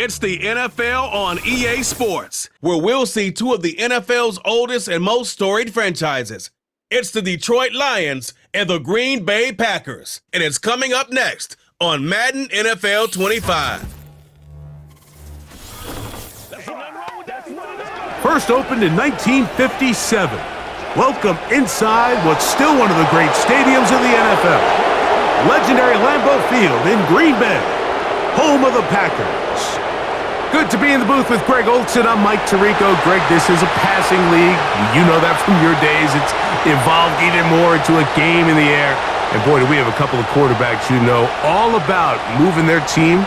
It's the NFL on EA Sports, where we'll see two of the NFL's oldest and most storied franchises. It's the Detroit Lions and the Green Bay Packers, and it's coming up next on Madden NFL 25. First opened in 1957. Welcome inside what's still one of the great stadiums in the NFL. Legendary Lambeau Field in Green Bay, home of the Packers. Good to be in the booth with Greg Olson. I'm Mike Tirico. Greg, this is a passing league. You know that from your days. It's evolved even more into a game in the air. And boy, do we have a couple of quarterbacks who know all about moving their team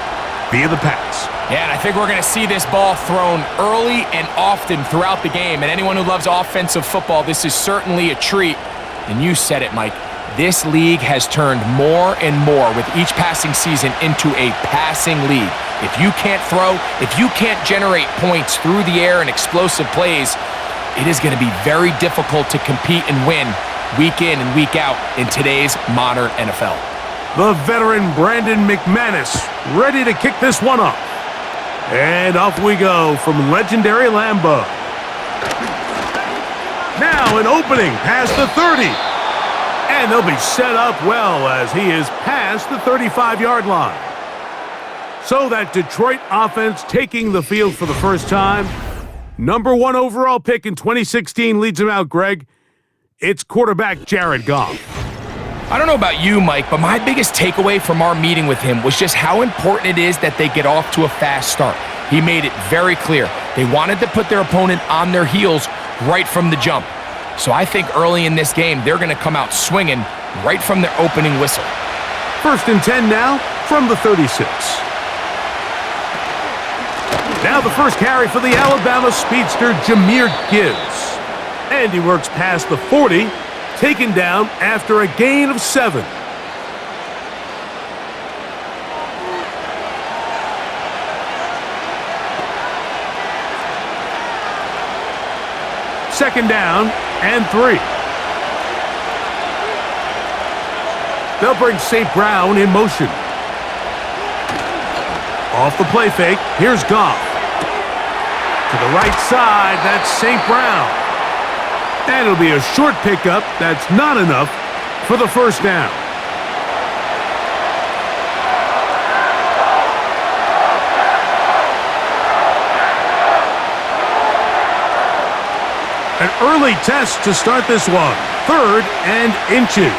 via the pass. Yeah, and I think we're going to see this ball thrown early and often throughout the game. And anyone who loves offensive football, this is certainly a treat. And you said it, Mike. This league has turned more and more with each passing season into a passing league. If you can't throw, if you can't generate points through the air and explosive plays, it is going to be very difficult to compete and win week in and week out in today's modern NFL. The veteran Brandon McManus ready to kick this one off. And off we go from legendary Lambeau. Now an opening past the 30. And they'll be set up well as he is past the 35-yard line. So that Detroit offense taking the field for the first time. Number 1 overall pick in 2016 leads him out, Greg. It's quarterback Jared Goff. I don't know about you, Mike, but my biggest takeaway from our meeting with him was just how important it is that they get off to a fast start. He made it very clear. They wanted to put their opponent on their heels right from the jump. So I think early in this game, they're going to come out swinging right from their opening whistle. 1st and 10 now from the 36. Now the first carry for the Alabama speedster, Jahmyr Gibbs. And he works past the 40, taken down after a gain of 7. Second down and 3. They'll bring St. Brown in motion. Off the play fake, here's Goff. To the right side, that's St. Brown. And it'll be a short pickup. That's not enough for the first down. An early test to start this one. 3rd and inches.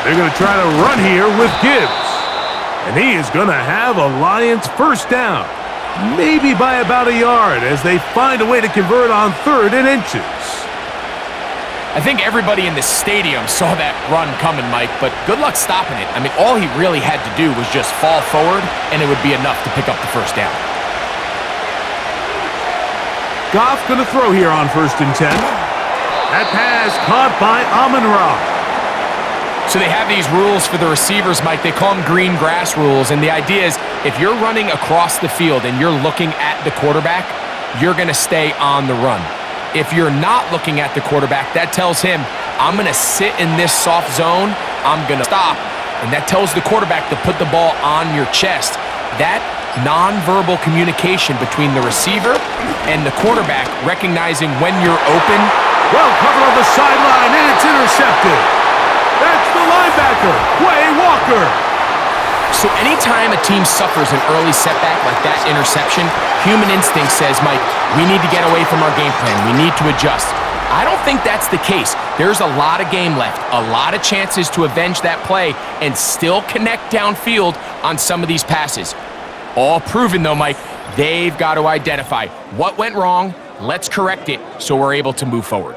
They're going to try to run here with Gibbs. And he is going to have a Lions first down. Maybe by about a yard as they find a way to convert on 3rd and inches. I think everybody in the stadium saw that run coming, Mike, but good luck stopping it. I mean, all he really had to do was just fall forward, and it would be enough to pick up the first down. Goff going to throw here on 1st and 10. That pass caught by Amon-Ra. So they have these rules for the receivers, Mike. They call them green grass rules, and the idea is if you're running across the field and you're looking at the quarterback, you're going to stay on the run. If you're not looking at the quarterback, that tells him, I'm going to sit in this soft zone, I'm going to stop, and that tells the quarterback to put the ball on your chest. That nonverbal communication between the receiver and the quarterback, recognizing when you're open. Well covered on the sideline, and it's intercepted. That's the linebacker, Quay Walker. So anytime a team suffers an early setback like that interception, human instinct says, Mike, we need to get away from our game plan. We need to adjust. I don't think that's the case. There's a lot of game left, a lot of chances to avenge that play and still connect downfield on some of these passes. All proven, though, Mike, they've got to identify what went wrong, let's correct it so we're able to move forward.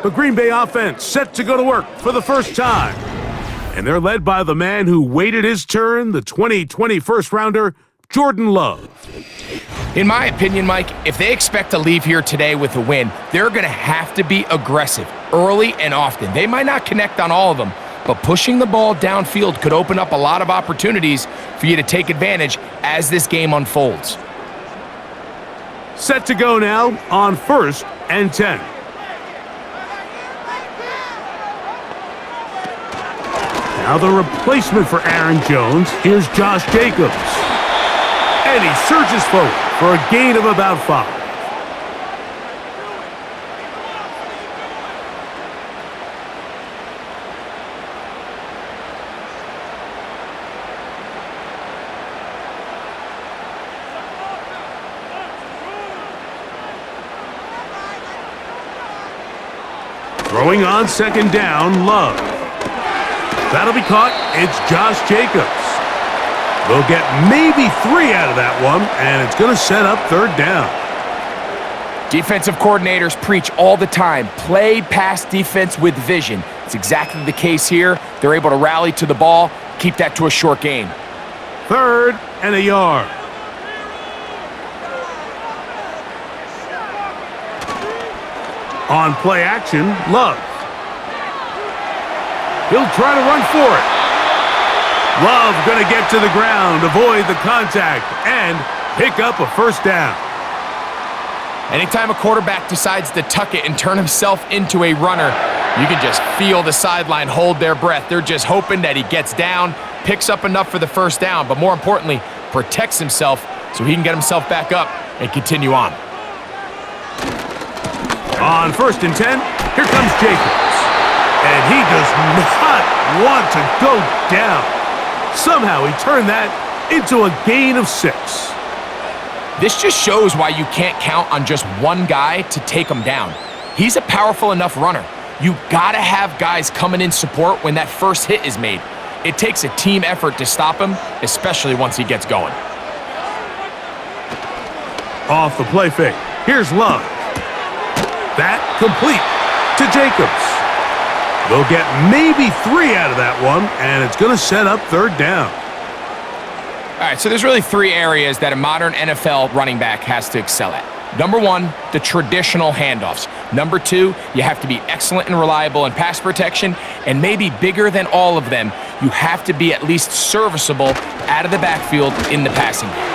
The Green Bay offense set to go to work for the first time. And they're led by the man who waited his turn, the 2020 first-rounder, Jordan Love. In my opinion, Mike, if they expect to leave here today with a win, they're going to have to be aggressive early and often. They might not connect on all of them, but pushing the ball downfield could open up a lot of opportunities for you to take advantage as this game unfolds. Set to go now on 1st and 10. Now the replacement for Aaron Jones. Here's Josh Jacobs. And he surges forward for a gain of about 5. Throwing on second down, Love. That'll be caught. It's Josh Jacobs. They'll get maybe 3 out of that one, and it's going to set up third down. Defensive coordinators preach all the time, play pass defense with vision. It's exactly the case here. They're able to rally to the ball, keep that to a short gain. 3rd and a yard. On play action, Love. He'll try to run for it. Love going to get to the ground, avoid the contact, and pick up a first down. Anytime a quarterback decides to tuck it and turn himself into a runner, you can just feel the sideline hold their breath. They're just hoping that he gets down, picks up enough for the first down, but more importantly, protects himself so he can get himself back up and continue on. On 1st and 10, here comes Jacobs. And he does not want to go down. Somehow he turned that into a gain of 6. This just shows why you can't count on just one guy to take him down. He's a powerful enough runner. You gotta have guys coming in support when that first hit is made. It takes a team effort to stop him, especially once he gets going. Off the play fake, here's Love. That complete to Jacobs. They'll get maybe 3 out of that one, and it's going to set up third down. All right, so there's really 3 areas that a modern NFL running back has to excel at. Number 1, the traditional handoffs. Number 2, you have to be excellent and reliable in pass protection, and maybe bigger than all of them, you have to be at least serviceable out of the backfield in the passing game.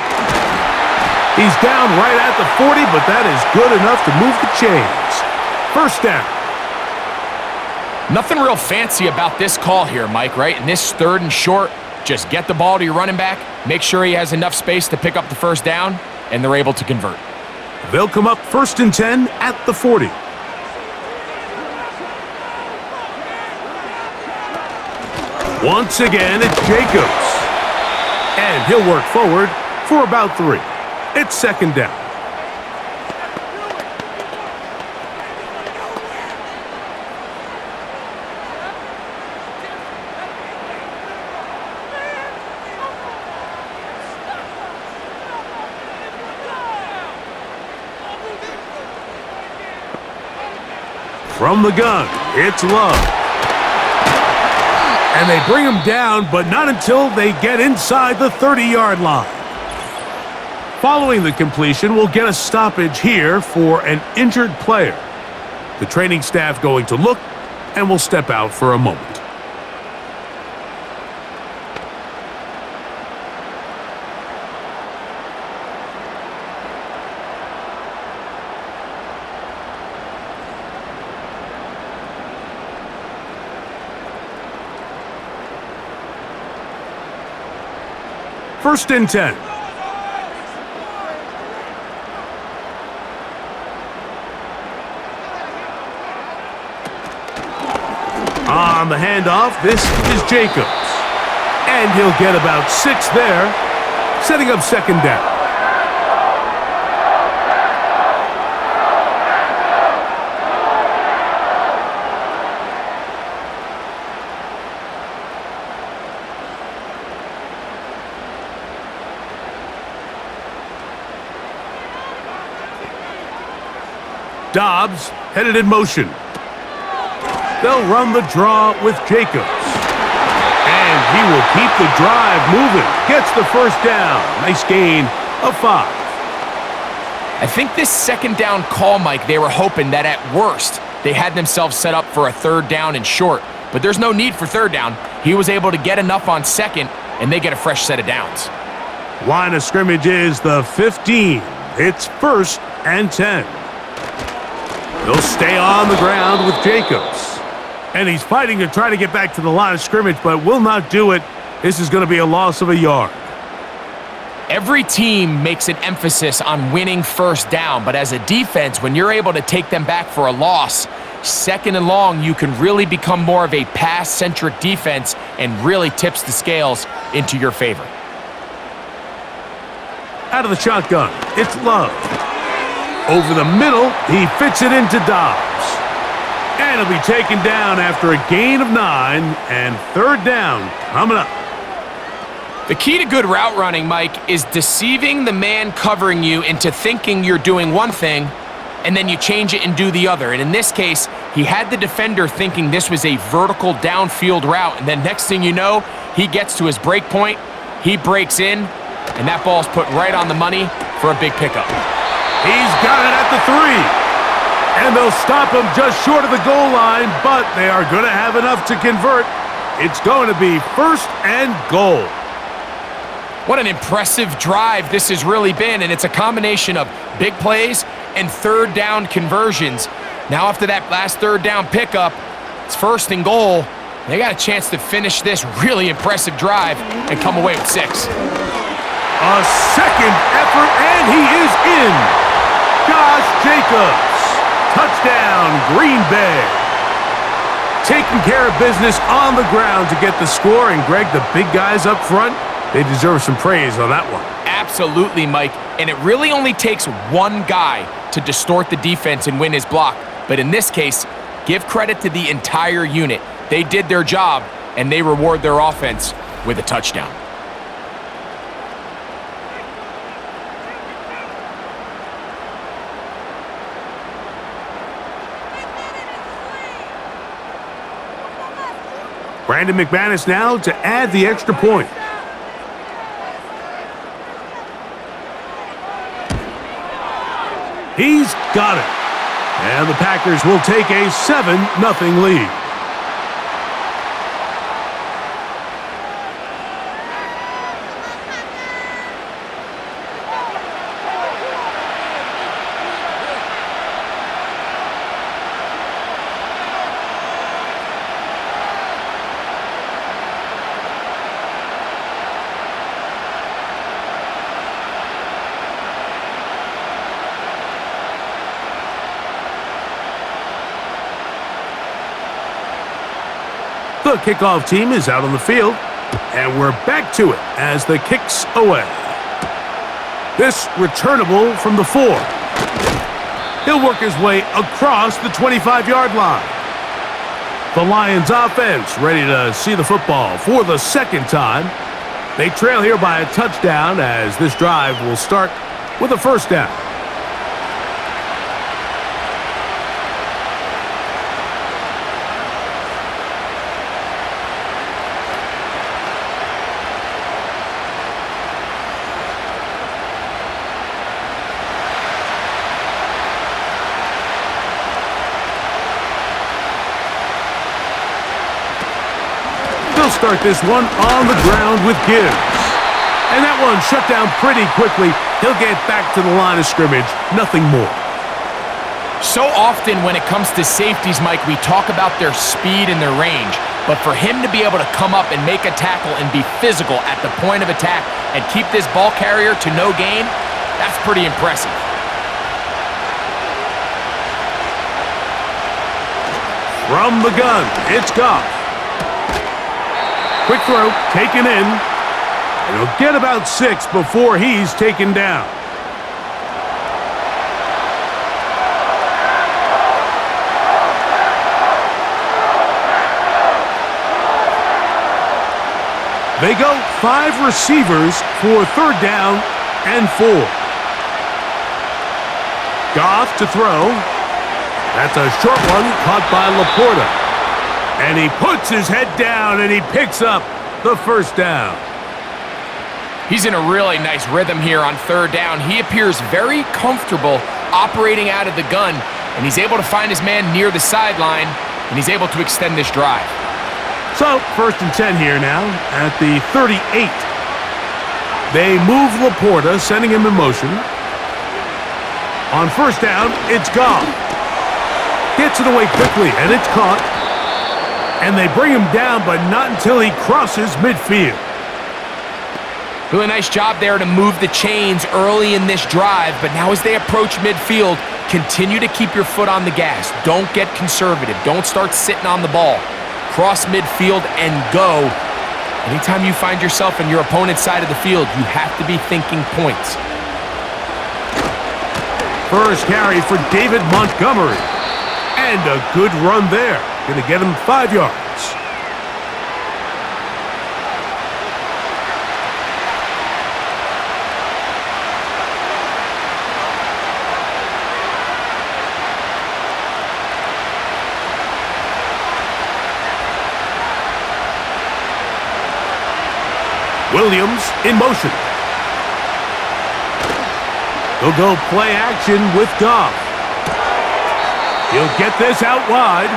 He's down right at the 40, but that is good enough to move the chains. First down. Nothing real fancy about this call here, Mike, right? In this 3rd and short, just get the ball to your running back, make sure he has enough space to pick up the first down, and they're able to convert. They'll come up 1st and 10 at the 40. Once again, it's Jacobs. And he'll work forward for about 3. It's 2nd down. From the gun, it's Love. And they bring him down, but not until they get inside the 30-yard line. Following the completion, we'll get a stoppage here for an injured player. The training staff going to look, and will step out for a moment. First and 10. On the handoff, this is Jacobs. And he'll get about 6 there, setting up 2nd down. Dobbs headed in motion. They'll run the draw with Jacobs. And he will keep the drive moving. Gets the first down. Nice gain of 5. I think this 2nd down call, Mike, they were hoping that at worst they had themselves set up for a 3rd down and short. But there's no need for 3rd down. He was able to get enough on 2nd, and they get a fresh set of downs. Line of scrimmage is the 15. It's 1st and 10. They'll stay on the ground with Jacobs. And he's fighting to try to get back to the line of scrimmage, but will not do it. This is going to be a loss of a yard. Every team makes an emphasis on winning first down, but as a defense, when you're able to take them back for a loss, second and long, you can really become more of a pass-centric defense and really tips the scales into your favor. Out of the shotgun, it's Love. Over the middle, he fits it into Dobbs. And he'll be taken down after a gain of 9, and third down coming up. The key to good route running, Mike, is deceiving the man covering you into thinking you're doing one thing, and then you change it and do the other. And in this case, he had the defender thinking this was a vertical downfield route, and then next thing you know, he gets to his break point, he breaks in, and that ball's put right on the money for a big pickup. He's got it at the 3. And they'll stop him just short of the goal line, but they are going to have enough to convert. It's going to be first and goal. What an impressive drive this has really been, and it's a combination of big plays and third down conversions. Now after that last third down pickup, it's first and goal. They got a chance to finish this really impressive drive and come away with 6. A second effort, and he is in. Josh Jacobs, touchdown Green Bay. Taking care of business on the ground to get the score, and Greg, the big guys up front, they deserve some praise on that one. Absolutely, Mike. And it really only takes one guy to distort the defense and win his block. But in this case, give credit to the entire unit. They did their job, and they reward their offense with a touchdown. Brandon McManus now to add the extra point. He's got it. And the Packers will take a 7-0 lead. The kickoff team is out on the field, and we're back to it as the kick's away. This returnable from the 4. He'll work his way across the 25-yard line. The Lions offense ready to see the football for the second time. They trail here by a touchdown as this drive will start with a first down. Start this one on the ground with Gibbs. And that one shut down pretty quickly. He'll get back to the line of scrimmage. Nothing more. So often when it comes to safeties, Mike, we talk about their speed and their range. But for him to be able to come up and make a tackle and be physical at the point of attack and keep this ball carrier to no gain, that's pretty impressive. From the gun, it's Goff. Quick throw, taken in. And he'll get about 6 before he's taken down. They go 5 receivers for third down and 4. Goff to throw. That's a short one caught by Laporta. And he puts his head down and he picks up the first down. He's in a really nice rhythm here on third down. He appears very comfortable operating out of the gun, and he's able to find his man near the sideline, and he's able to extend this drive. So, first and 10 here now at the 38. They move Laporta, sending him in motion. On first down, it's Goff. Gets it away quickly, and it's caught. And they bring him down, but not until he crosses midfield. Really nice job there to move the chains early in this drive, but now as they approach midfield, continue to keep your foot on the gas. Don't get conservative. Don't start sitting on the ball. Cross midfield and go. Anytime you find yourself on your opponent's side of the field, you have to be thinking points. First carry for David Montgomery. And a good run there. Gonna get him 5 yards. Williams in motion. He'll go play action with Goff. He'll get this out wide.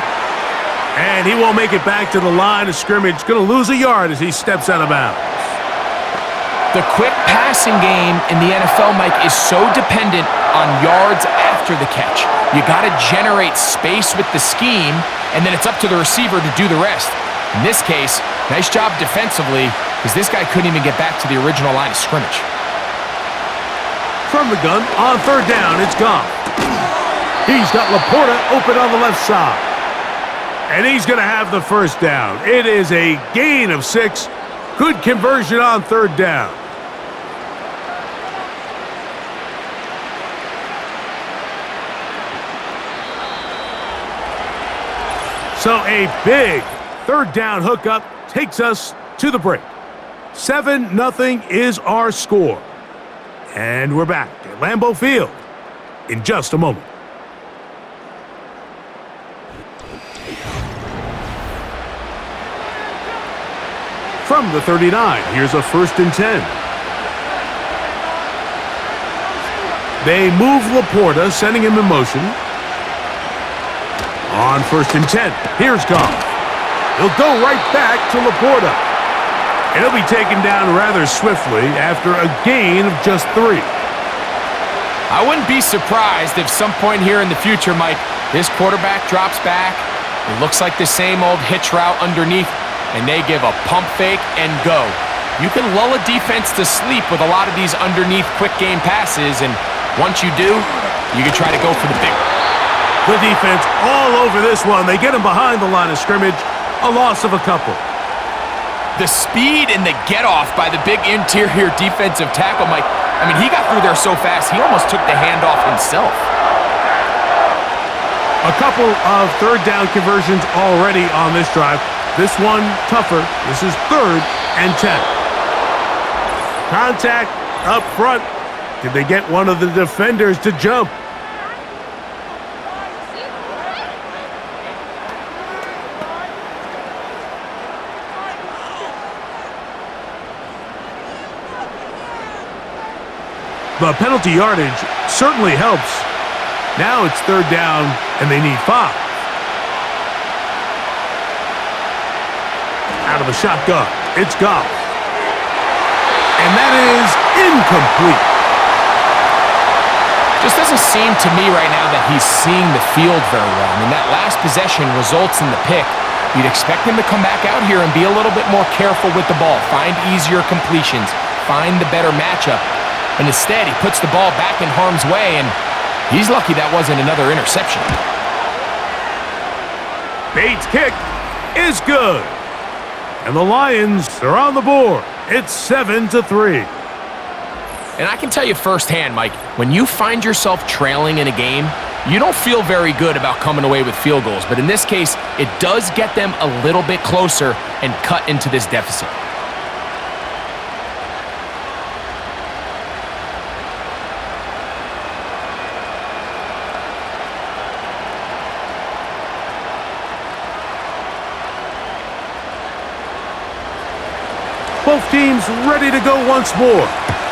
And he won't make it back to the line of scrimmage. Going to lose a yard as he steps out of bounds. The quick passing game in the NFL, Mike, is so dependent on yards after the catch. You got to generate space with the scheme, and then it's up to the receiver to do the rest. In this case, nice job defensively, because this guy couldn't even get back to the original line of scrimmage. From the gun, on third down, it's Goff. He's got Laporta open on the left side. And he's going to have the first down. It is a gain of 6. Good conversion on third down. So a big third down hookup takes us to the break. 7-0 is our score. And we're back at Lambeau Field in just a moment. From the 39, here's a 1st and 10. They move Laporta, sending him in motion. On 1st and 10, here's Goff. He'll go right back to Laporta. And he'll be taken down rather swiftly after a gain of just 3. I wouldn't be surprised if some point here in the future, Mike, this quarterback drops back. It looks like the same old hitch route underneath, and they give a pump fake and go. You can lull a defense to sleep with a lot of these underneath quick game passes, and once you do, you can try to go for the big one. The defense all over this one. They get him behind the line of scrimmage. A loss of a couple. The speed and the get-off by the big interior defensive tackle, Mike, I mean, he got through there so fast, he almost took the handoff himself. A couple of third down conversions already on this drive. This one tougher. This is 3rd and 10. Contact up front. Did they get one of the defenders to jump? The penalty yardage certainly helps. Now it's 3rd down, and they need 5. Out of the shotgun, it's Goff. And that is incomplete. Just doesn't seem to me right now that he's seeing the field very well. I mean, that last possession results in the pick. You'd expect him to come back out here and be a little bit more careful with the ball, find easier completions, find the better matchup. And instead, he puts the ball back in harm's way, and he's lucky that wasn't another interception. Bates' kick is good. And the Lions are on the board. It's 7-3. And I can tell you firsthand, Mike, when you find yourself trailing in a game, you don't feel very good about coming away with field goals. But in this case, it does get them a little bit closer and cut into this deficit. Both teams ready to go once more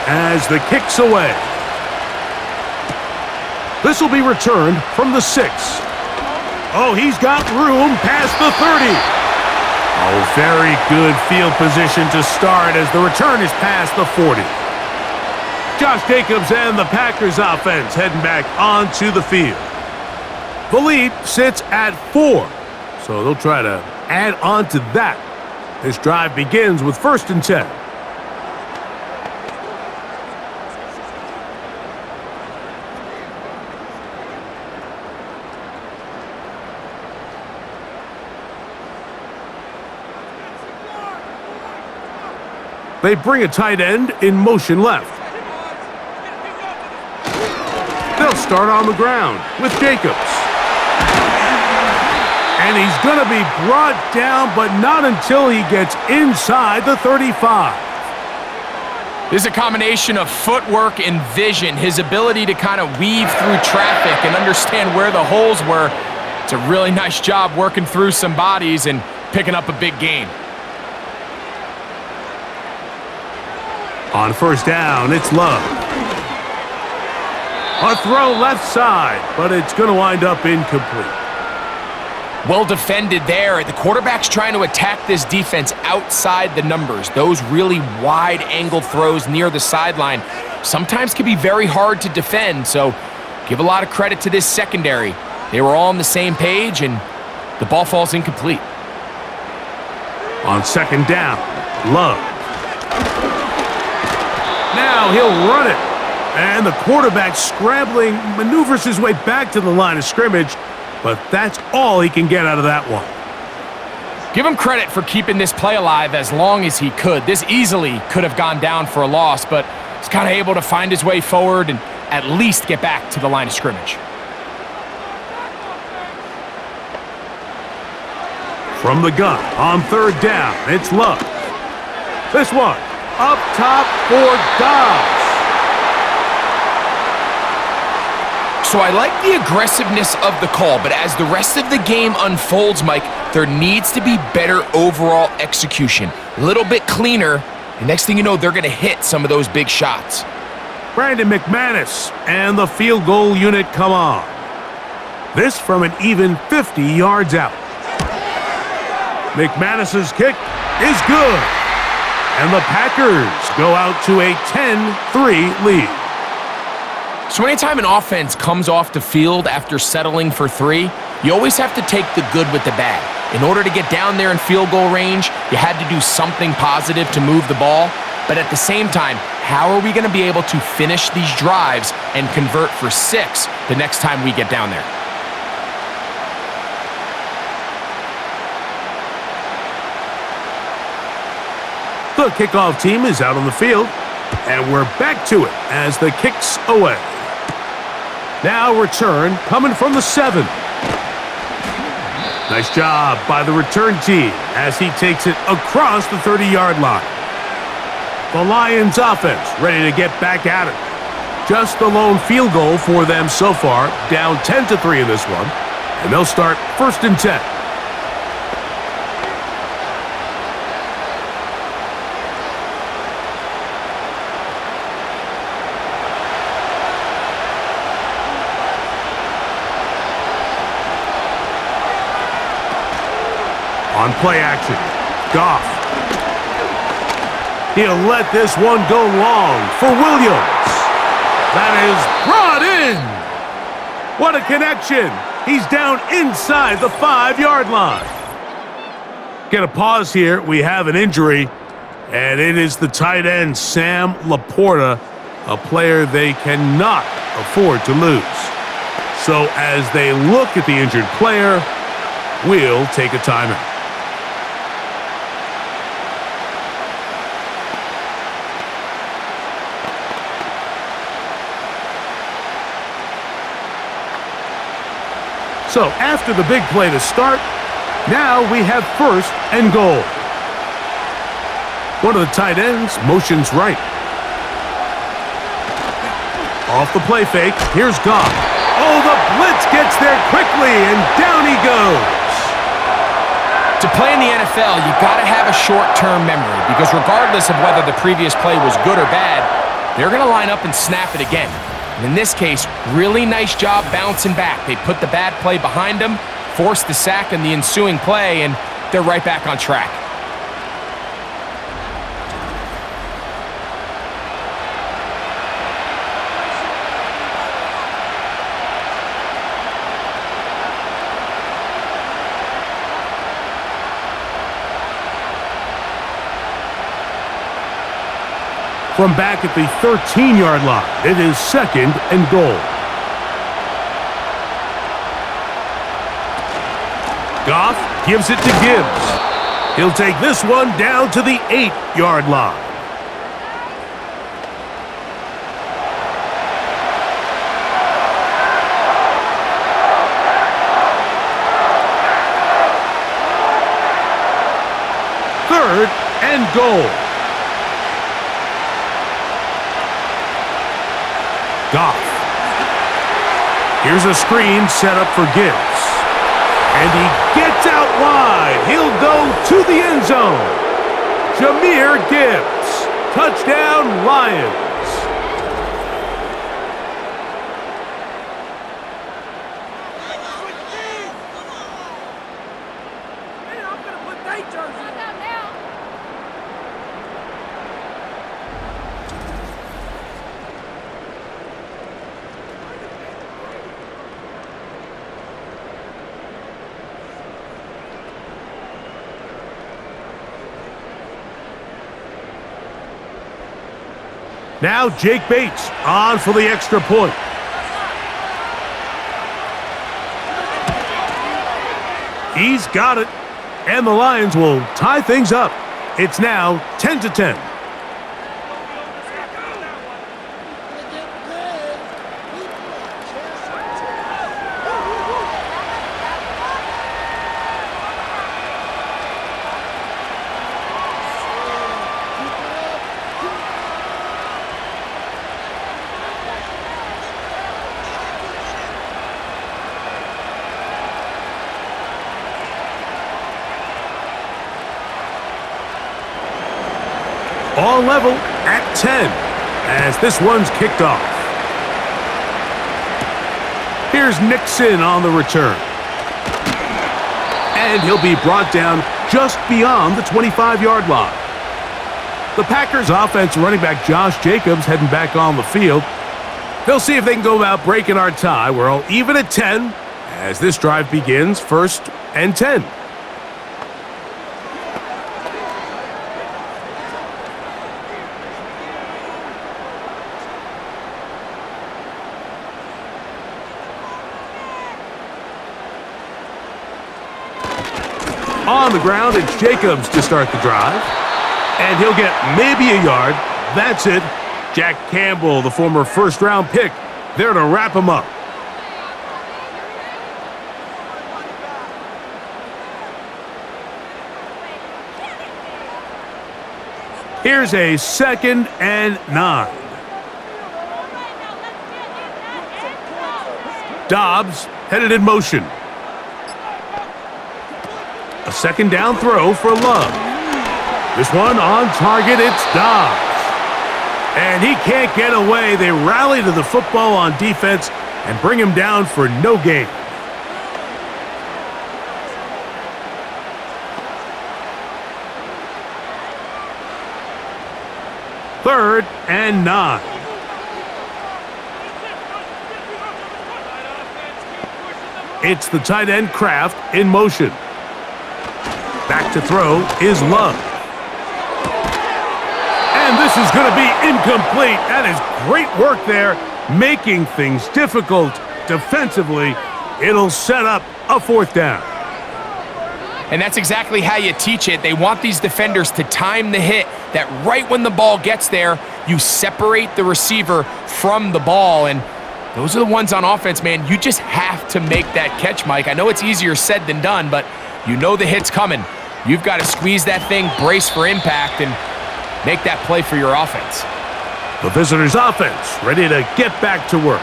as the kick's away. This will be returned from the 6. Oh, he's got room past the 30. Oh, very good field position to start as the return is past the 40. Josh Jacobs and the Packers offense heading back onto the field. The lead sits at 4, so they'll try to add on to that. This drive begins with 1st and 10. They bring a tight end in motion left. They'll start on the ground with Jacobs. And he's going to be brought down, but not until he gets inside the 35. This is a combination of footwork and vision, his ability to kind of weave through traffic and understand where the holes were. It's a really nice job working through some bodies and picking up a big gain. On first down, it's Love. A throw left side, but it's going to wind up incomplete. Well defended there. The quarterback's trying to attack this defense outside the numbers. Those really wide-angle throws near the sideline sometimes can be very hard to defend, so give a lot of credit to this secondary. They were all on the same page, and the ball falls incomplete. On second down, Love. Now he'll run it. And the quarterback scrambling, maneuvers his way back to the line of scrimmage, but that's all he can get out of that one. Give him credit for keeping this play alive as long as he could. This easily could have gone down for a loss, but he's kind of able to find his way forward and at least get back to the line of scrimmage. From the gun, on third down, it's Love. This one, up top for Dobbs. So I like the aggressiveness of the call, but as the rest of the game unfolds, Mike, there needs to be better overall execution. A little bit cleaner, and next thing you know, they're going to hit some of those big shots. Brandon McManus and the field goal unit come on. This from an even 50 yards out. McManus's kick is good. And the Packers go out to a 10-3 lead. So anytime an offense comes off the field after settling for 3, you always have to take the good with the bad. In order to get down there in field goal range, you had to do something positive to move the ball. But at the same time, how are we going to be able to finish these drives and convert for 6 the next time we get down there? The kickoff team is out on the field, and we're back to it as the kick's away. Now return coming from the 7. Nice job by the return team as he takes it across the 30-yard line. The Lions offense ready to get back at it. Just the lone field goal for them so far, down 10-3 in this one, and they'll start first and 10. On play action, Goff. He'll let this one go long for Williams. That is brought in. What a connection. He's down inside the 5-yard line. Get a pause here. We have an injury, and it is the tight end, Sam Laporta, a player they cannot afford to lose. So as they look at the injured player, we'll take a timeout. So after the big play to start, now we have first and goal. One of the tight ends motions right. Off the play fake, here's Goff. Oh, the blitz gets there quickly, and down he goes. To play in the NFL, you've got to have a short-term memory because regardless of whether the previous play was good or bad, they're going to line up and snap it again. And in this case, really nice job bouncing back. They put the bad play behind them, forced the sack in the ensuing play, and they're right back on track. From back at the 13-yard line, it is second and goal. Goff gives it to Gibbs. He'll take this one down to the 8-yard line. and goal. Goff. Here's a screen set up for Gibbs. And he gets out wide. He'll go to the end zone. Jahmyr Gibbs. Touchdown, Lions. Now Jake Bates on for the extra point. He's got it. And the Lions will tie things up. It's now 10-10. All level at 10 as this one's kicked off. Here's Nixon on the return. And he'll be brought down just beyond the 25-yard line. The Packers offense running back Josh Jacobs heading back on the field. They'll see if they can go about breaking our tie. We're all even at 10 as this drive begins, 1st and 10. On the ground, it's Jacobs to start the drive. And he'll get maybe a yard. That's it. Jack Campbell, the former first-round pick, there to wrap him up. Here's a 2nd and 9. Dobbs headed in motion. A 2nd down throw for Love. This one on target, it's Dobbs. And he can't get away. They rally to the football on defense and bring him down for no gain. Third and 9. It's the tight end Kraft in motion. Back to throw is Love. And this is going to be incomplete. That is great work there, making things difficult defensively. It'll set up a 4th down. And that's exactly how you teach it. They want these defenders to time the hit, that right when the ball gets there, you separate the receiver from the ball. And those are the ones on offense, man. You just have to make that catch, Mike. I know it's easier said than done, but you know the hit's coming. You've got to squeeze that thing, brace for impact, and make that play for your offense. The visitors' offense ready to get back to work.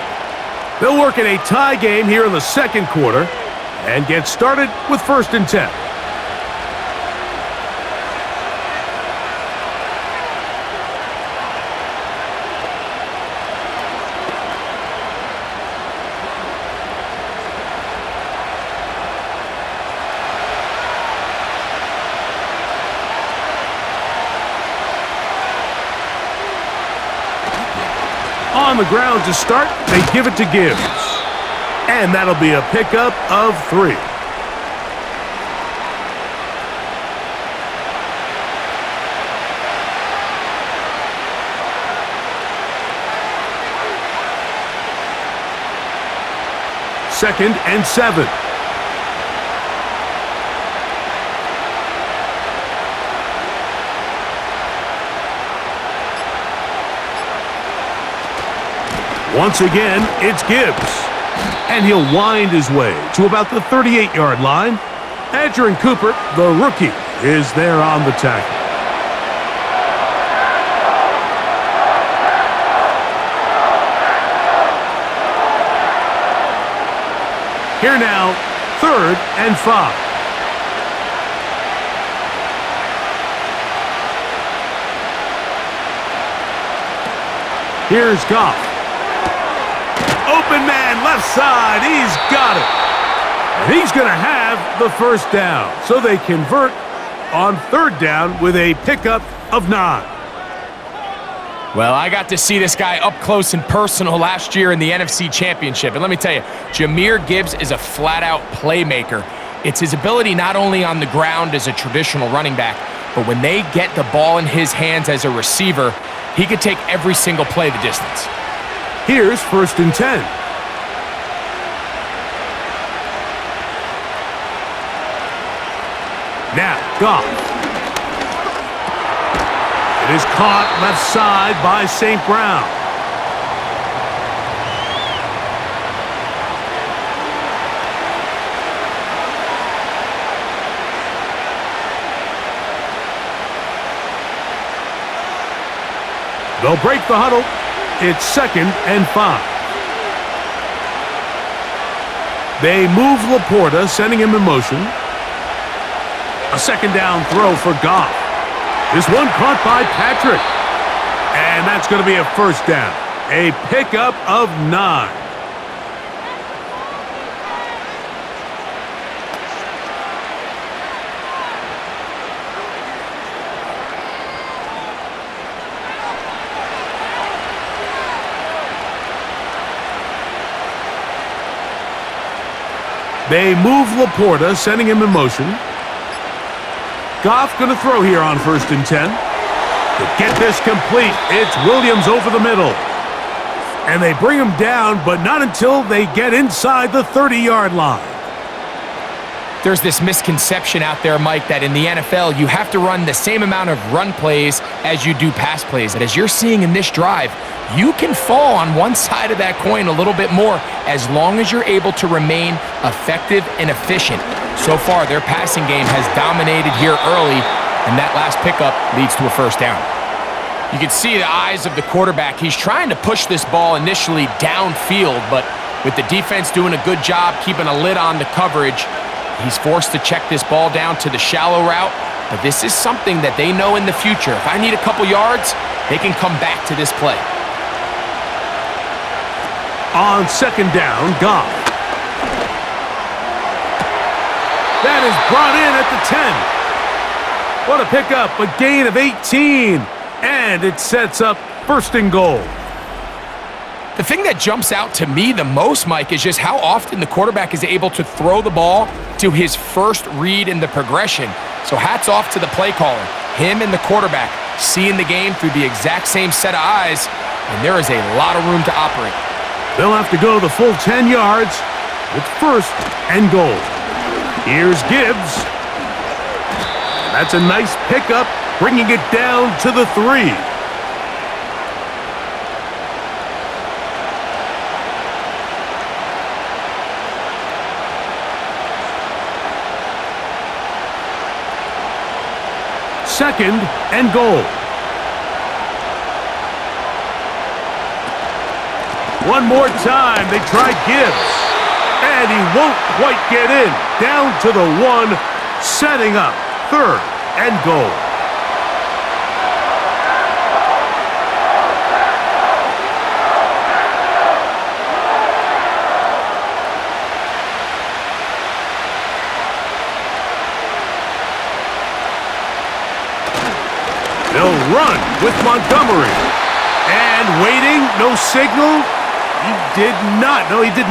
They'll work in a tie game here in the 2nd quarter and get started with 1st and 10. On the ground to start, they give it to Gibbs. And that'll be a pickup of 3. Second and 7. Once again, it's Gibbs. And he'll wind his way to about the 38-yard line. Adrian Cooper, the rookie, is there on the tackle. Here now, 3rd and 5. Here's Goff. Open man, left side. He's got it. And he's going to have the first down. So they convert on 3rd down with a pickup of 9. Well, I got to see this guy up close and personal last year in the NFC Championship. And let me tell you, Jahmyr Gibbs is a flat-out playmaker. It's his ability not only on the ground as a traditional running back, but when they get the ball in his hands as a receiver, he could take every single play the distance. Here's 1st and 10. Now, Goff. It is caught left side by St. Brown. They'll break the huddle. It's 2nd and 5. They move Laporta, sending him in motion. A 2nd down throw for Goff. This one caught by Patrick. And that's going to be a 1st down. A pickup of 9. They move Laporta, sending him in motion. Goff going to throw here on 1st and 10. To get this complete, it's Williams over the middle. And they bring him down, but not until they get inside the 30-yard line. There's this misconception out there, Mike, that in the NFL, you have to run the same amount of run plays as you do pass plays. And as you're seeing in this drive, you can fall on one side of that coin a little bit more as long as you're able to remain effective and efficient. So far, their passing game has dominated here early, and that last pickup leads to a 1st down. You can see the eyes of the quarterback. He's trying to push this ball initially downfield, but with the defense doing a good job keeping a lid on the coverage, he's forced to check this ball down to the shallow route. But this is something that they know in the future. If I need a couple yards, they can come back to this play. On 2nd down, Goff. That is brought in at the 10. What a pickup, a gain of 18. And it sets up 1st and goal. The thing that jumps out to me the most, Mike, is just how often the quarterback is able to throw the ball to his first read in the progression. So hats off to the play caller. Him and the quarterback seeing the game through the exact same set of eyes, and there is a lot of room to operate. They'll have to go the full 10 yards with 1st and goal. Here's Gibbs. That's a nice pickup, bringing it down to the 3. Second and goal. One more time, they try Gibbs. And he won't quite get in. Down to the 1, setting up 3rd and goal. They'll run with Montgomery. And waiting, no signal. He did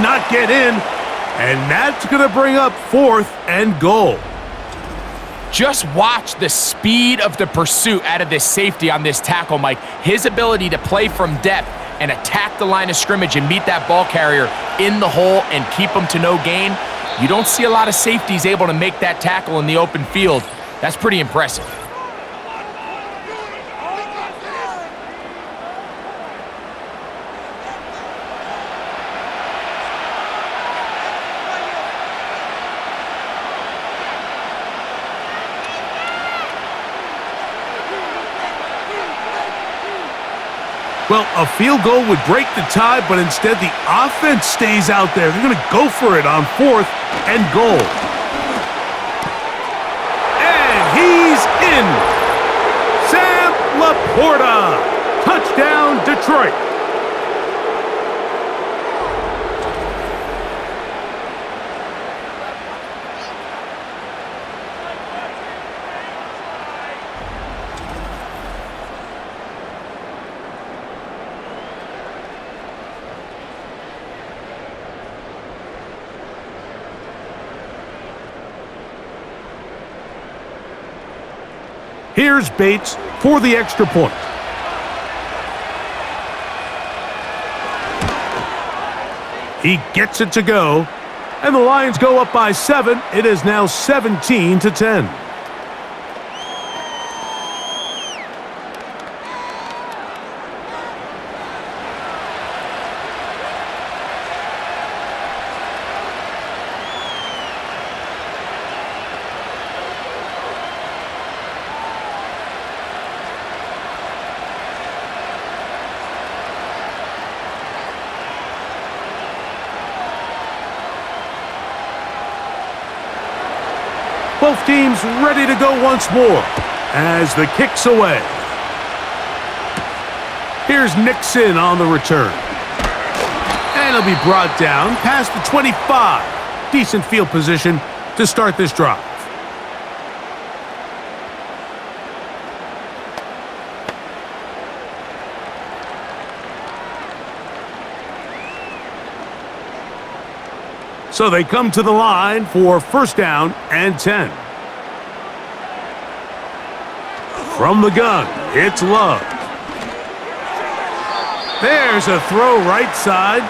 not get in. And that's going to bring up 4th and goal. Just watch the speed of the pursuit out of this safety on this tackle, Mike. His ability to play from depth and attack the line of scrimmage and meet that ball carrier in the hole and keep him to no gain. You don't see a lot of safeties able to make that tackle in the open field. That's pretty impressive. Well, a field goal would break the tie, but instead the offense stays out there. They're going to go for it on 4th and goal. And he's in. Sam Laporta. Touchdown, Detroit. Here's Bates for the extra point. He gets it to go, and the Lions go up by 7. It is now 17-10. Both teams ready to go once more as the kick's away. Here's Nixon on the return. And he'll be brought down past the 25. Decent field position to start this drive. So they come to the line for 1st down and 10. From the gun, it's Love. There's a throw right side.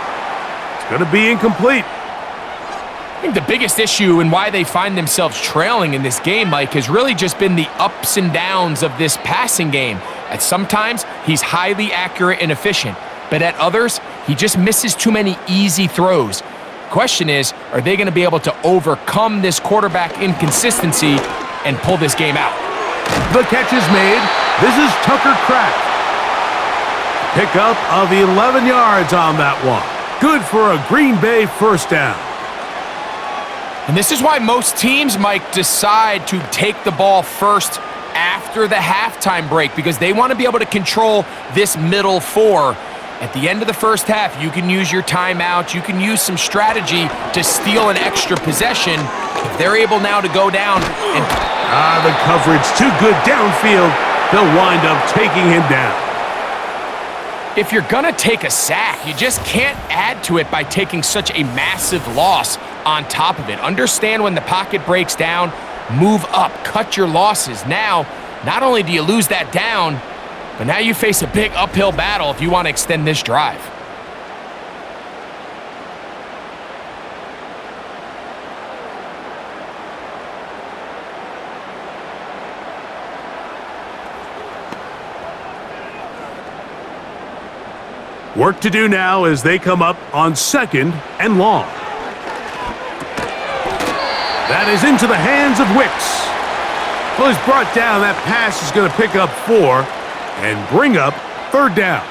It's going to be incomplete. I think the biggest issue and why they find themselves trailing in this game, Mike, has really just been the ups and downs of this passing game. At sometimes, he's highly accurate and efficient, but at others, he just misses too many easy throws. Question is, are they going to be able to overcome this quarterback inconsistency and pull this game out? The catch is made. This is Tucker Kraft. Pickup of 11 yards on that one. Good for a Green Bay 1st down. And this is why most teams, Mike, decide to take the ball first after the halftime break, because they want to be able to control this middle 4. At the end of the first half, you can use your timeout. You can use some strategy to steal an extra possession. If they're able now to go down and... the coverage too good downfield. They'll wind up taking him down. If you're going to take a sack, you just can't add to it by taking such a massive loss on top of it. Understand when the pocket breaks down, move up, cut your losses. Now, not only do you lose that down, but now you face a big uphill battle if you want to extend this drive. Work to do now as they come up on 2nd and long. That is into the hands of Wicks. Well, he's brought down. That pass is going to pick up 4 and bring up 3rd down.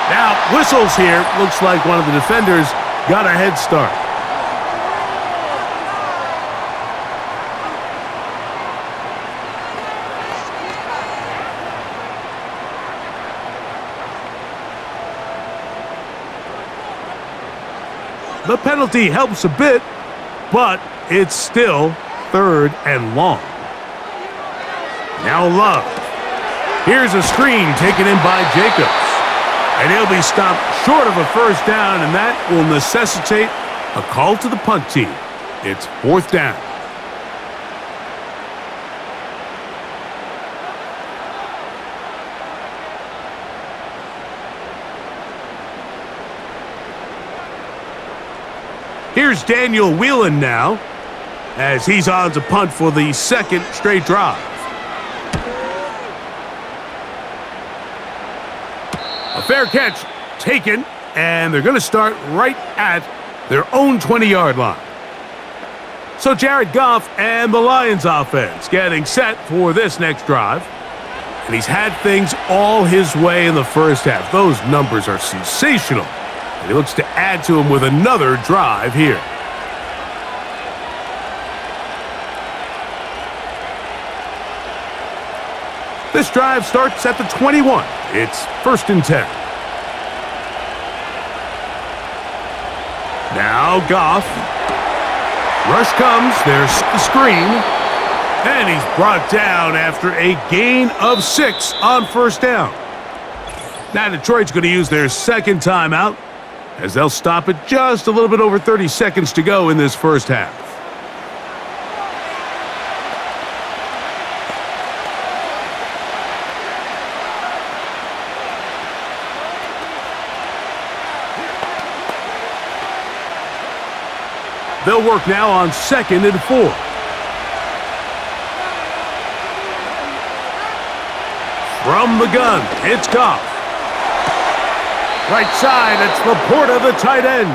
Now, whistles here. Looks like one of the defenders got a head start. The penalty helps a bit, but it's still 3rd and long. Now Love. Here's a screen taken in by Jacobs. And he'll be stopped short of a 1st down, and that will necessitate a call to the punt team. It's 4th down. Here's Daniel Whelan now, as he's on to punt for the 2nd straight drive. A fair catch taken, and they're going to start right at their own 20-yard line. So Jared Goff and the Lions offense getting set for this next drive. And he's had things all his way in the first half. Those numbers are sensational. And he looks to add to them with another drive here. This drive starts at the 21. It's 1st and 10. Now Goff. Rush comes. There's the screen. And he's brought down after a gain of 6 on 1st down. Now Detroit's going to use their second timeout as they'll stop it just a little bit over 30 seconds to go in this first half. They'll work now on 2nd and 4. From the gun, it's Goff. Right side, it's Laporta, the tight end.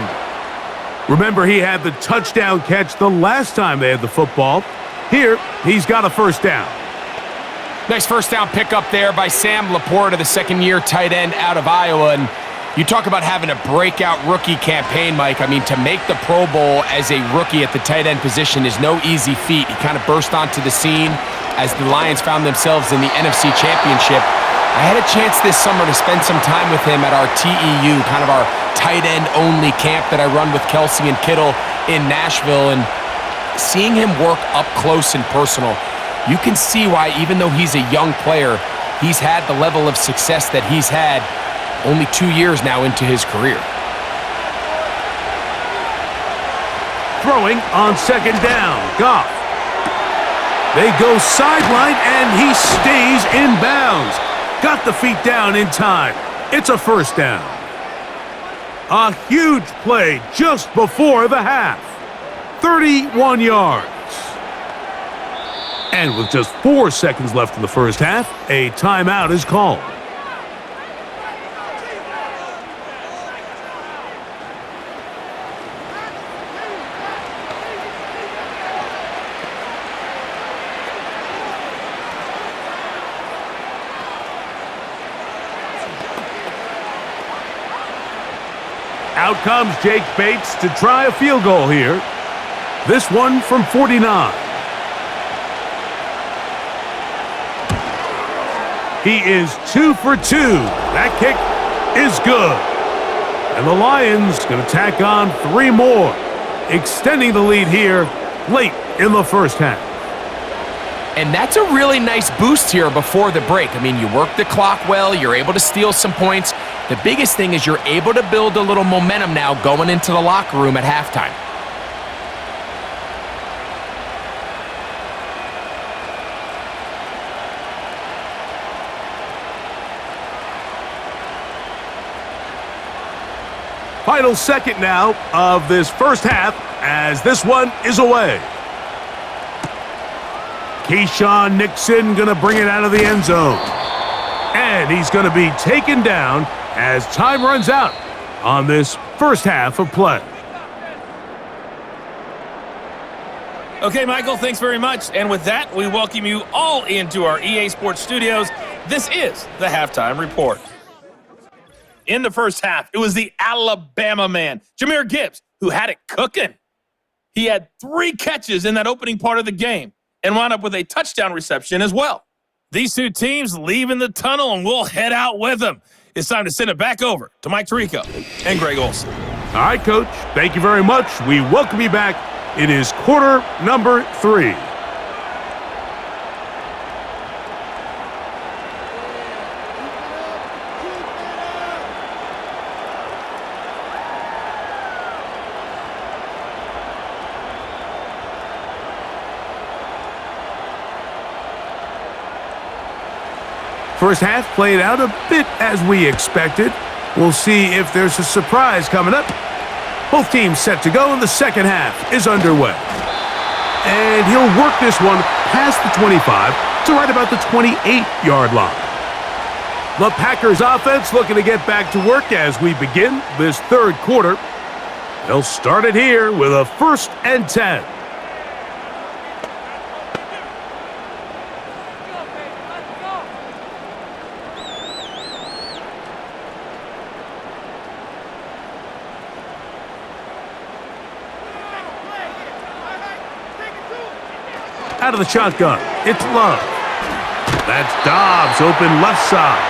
Remember, he had the touchdown catch the last time they had the football. Here, he's got a 1st down. Nice 1st down pickup there by Sam Laporta, the second-year tight end out of Iowa. And you talk about having a breakout rookie campaign, Mike. I mean, to make the Pro Bowl as a rookie at the tight end position is no easy feat. He kind of burst onto the scene as the Lions found themselves in the NFC Championship. I had a chance this summer to spend some time with him at our TEU, kind of our tight end only camp that I run with Kelsey and Kittle in Nashville. And seeing him work up close and personal, you can see why, even though he's a young player, he's had the level of success that he's had only 2 years now into his career. Throwing on 2nd down, Goff. They go sideline, and he stays in bounds. Got the feet down in time. It's a 1st down. A huge play just before the half. 31 yards. And with just 4 seconds left in the first half, a timeout is called. Out comes Jake Bates to try a field goal here. This one from 49. He is 2 for 2. That kick is good. And the Lions going to tack on 3 more, extending the lead here late in the first half. And that's a really nice boost here before the break. I mean, you work the clock well, you're able to steal some points. The biggest thing is you're able to build a little momentum now going into the locker room at halftime. Final second now of this first half as this one is away. Keyshawn Nixon going to bring it out of the end zone. And he's going to be taken down as time runs out on this first half of play. Okay, Michael, thanks very much. And with that, we welcome you all into our EA Sports studios. This is the Halftime Report. In the first half, it was the Alabama man, Jahmyr Gibbs, who had it cooking. He had 3 catches in that opening part of the game and wound up with a touchdown reception as well. These 2 teams leaving the tunnel, and we'll head out with them. It's time to send it back over to Mike Tirico and Greg Olson. All right, Coach. Thank you very much. We welcome you back. It is quarter number 3. First half played out a bit as we expected. We'll see if there's a surprise coming up. Both teams set to go, and the second half is underway. And he'll work this one past the 25 to right about the 28-yard line. The Packers offense looking to get back to work as we begin this third quarter. They'll start it here with a 1st and 10. Out of the shotgun, it's Love. That's Dobbs, open left side.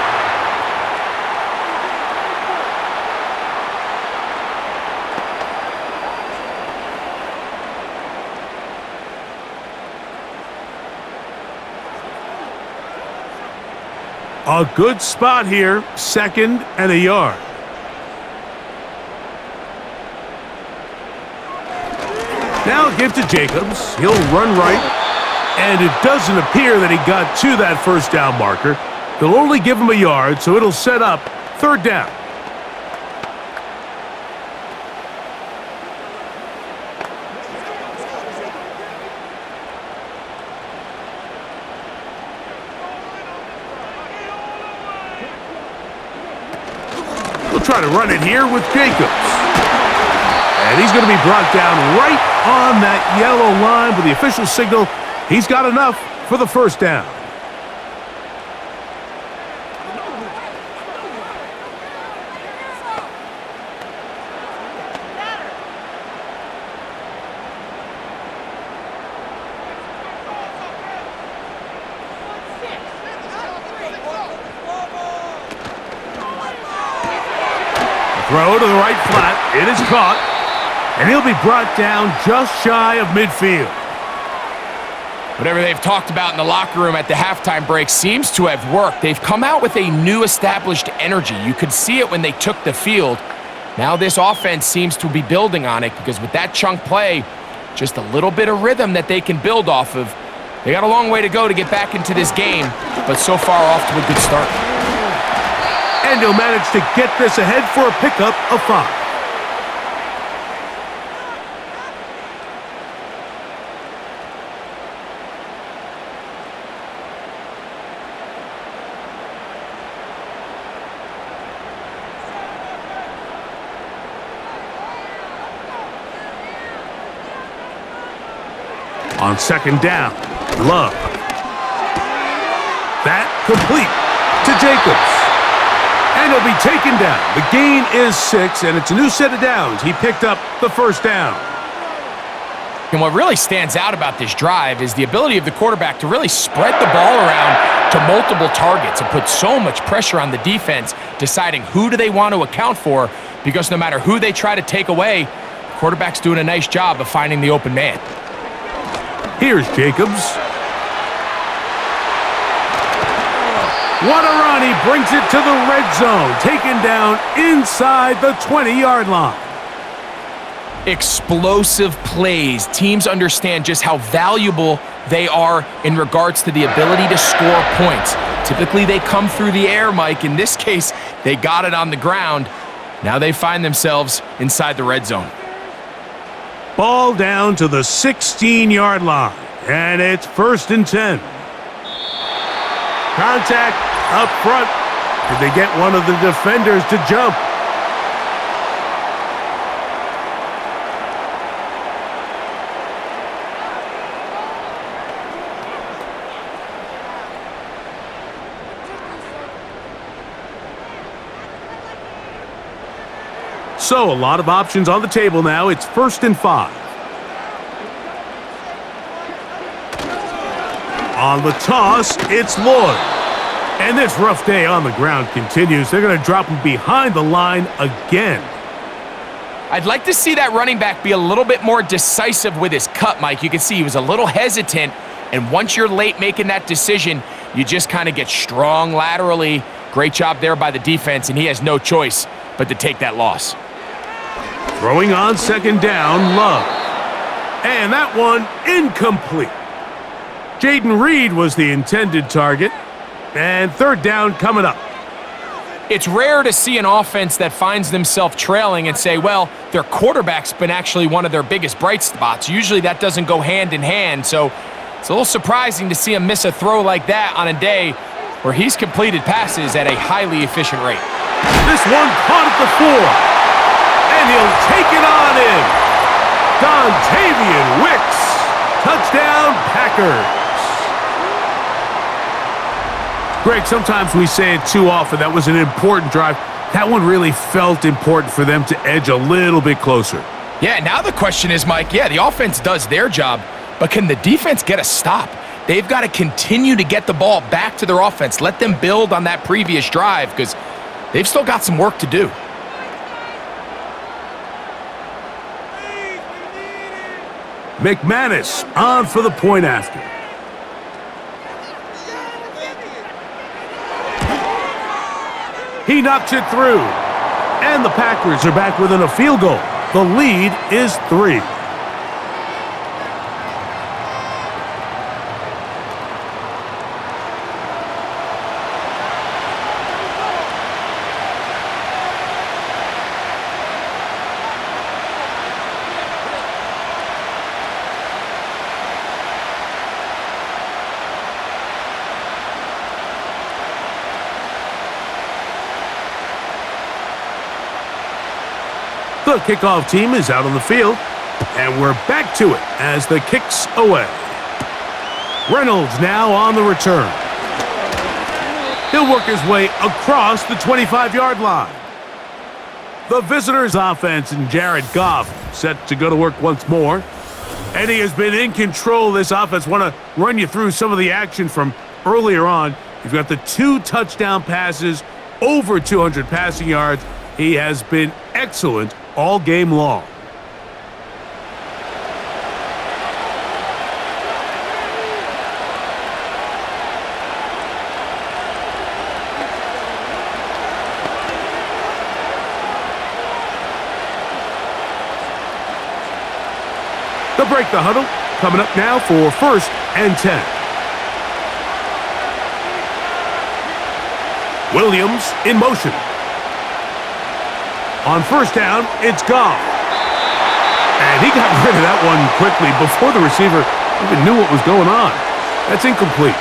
A good spot here, 2nd and a yard. Now give to Jacobs. He'll run right. And it doesn't appear that he got to that 1st down marker. They'll only give him a yard, so it'll set up 3rd down. We'll try to run it here with Jacobs. And he's going to be brought down right on that yellow line with the official signal. He's got enough for the 1st down. Throw to the right flat. It is caught. And he'll be brought down just shy of midfield. Whatever they've talked about in the locker room at the halftime break seems to have worked. They've come out with a new established energy. You could see it when they took the field. Now this offense seems to be building on it because with that chunk play, just a little bit of rhythm that they can build off of. They got a long way to go to get back into this game, but so far off to a good start. And he'll manage to get this ahead for a pickup of 5. On 2nd down, Love. That complete to Jacobs. And he'll be taken down. The gain is 6, and it's a new set of downs. He picked up the 1st down. And what really stands out about this drive is the ability of the quarterback to really spread the ball around to multiple targets and put so much pressure on the defense, deciding who do they want to account for, because no matter who they try to take away, the quarterback's doing a nice job of finding the open man. Here's Jacobs. What a run. He brings it to the red zone. Taken down inside the 20-yard line. Explosive plays. Teams understand just how valuable they are in regards to the ability to score points. Typically, they come through the air, Mike. In this case, they got it on the ground. Now they find themselves inside the red zone. Ball down to the 16-yard line, and it's 1st and 10. Contact up front. Did they get one of the defenders to jump? So a lot of options on the table now. It's 1st and 5. On the toss, it's Lloyd. And this rough day on the ground continues. They're going to drop him behind the line again. I'd like to see that running back be a little bit more decisive with his cut, Mike. You can see he was a little hesitant, and once you're late making that decision, you just kind of get strong laterally. Great job there by the defense, and he has no choice but to take that loss. Throwing on 2nd down, Love. And that one incomplete. Jaden Reed was the intended target. And 3rd down coming up. It's rare to see an offense that finds themselves trailing and say, well, their quarterback's been actually one of their biggest bright spots. Usually that doesn't go hand in hand, so it's a little surprising to see him miss a throw like that on a day where he's completed passes at a highly efficient rate. This one caught at the 4. And he'll take it on in. Dontavian Wicks. Touchdown, Packers. Greg, sometimes we say it too often. That was an important drive. That one really felt important for them to edge a little bit closer. Yeah, now the question is, Mike, yeah, the offense does their job, but can the defense get a stop? They've got to continue to get the ball back to their offense. Let them build on that previous drive because they've still got some work to do. McManus on for the point after. He knocks it through. And the Packers are back within a field goal. The lead is 3. The kickoff team is out on the field, and we're back to it as the kick's away. Reynolds now on the return. He'll work his way across the 25-yard line. The visitors' offense and Jared Goff set to go to work once more. And he has been in control of this offense. Want to run you through some of the action from earlier on. You've got the 2 touchdown passes, over 200 passing yards. He has been excellent all game long. They'll break the huddle. Coming up now for 1st and 10. Williams in motion. On 1st down, it's Goff. And he got rid of that one quickly before the receiver even knew what was going on. That's incomplete.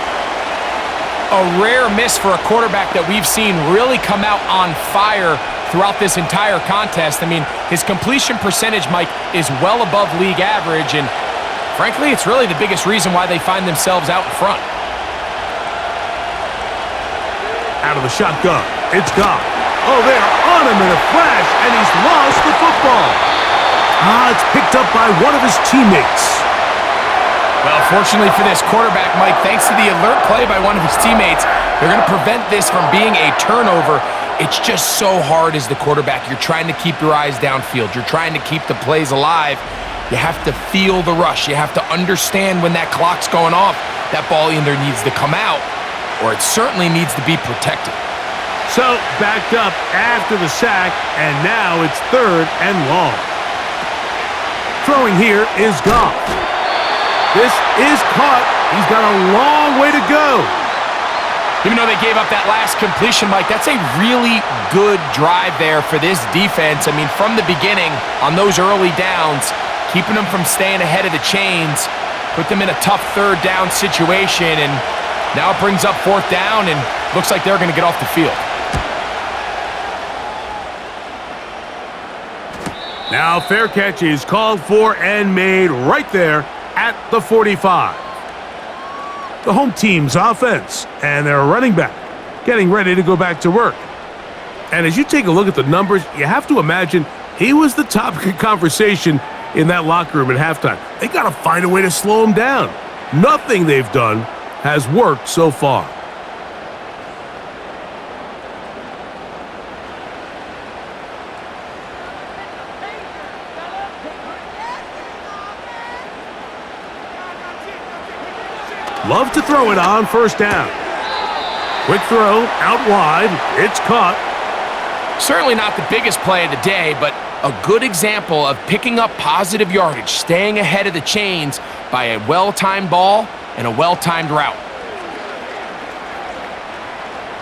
A rare miss for a quarterback that we've seen really come out on fire throughout this entire contest. I mean, his completion percentage, Mike, is well above league average, and frankly, it's really the biggest reason why they find themselves out in front. Out of the shotgun, it's Goff. Oh, they're on him in a flash, and he's lost the football. It's picked up by one of his teammates. Well, fortunately for this quarterback, Mike, thanks to the alert play by one of his teammates, they're going to prevent this from being a turnover. It's just so hard as the quarterback. You're trying to keep your eyes downfield. You're trying to keep the plays alive. You have to feel the rush. You have to understand when that clock's going off. That ball either needs to come out, or it certainly needs to be protected. So, backed up after the sack, and now it's 3rd and long. Throwing here is Goff. This is caught. He's got a long way to go. Even though they gave up that last completion, Mike, that's a really good drive there for this defense. I mean, from the beginning, on those early downs, keeping them from staying ahead of the chains, put them in a tough 3rd down situation, and now it brings up 4th down, and looks like they're going to get off the field. Now fair catch is called for and made right there at the 45. The home team's offense and their running back getting ready to go back to work. And as you take a look at the numbers, you have to imagine he was the topic of conversation in that locker room at halftime. They got to find a way to slow him down. Nothing they've done has worked so far. Love to throw it on 1st down. Quick throw, out wide, it's caught. Certainly not the biggest play of the day, but a good example of picking up positive yardage, staying ahead of the chains by a well-timed ball and a well-timed route.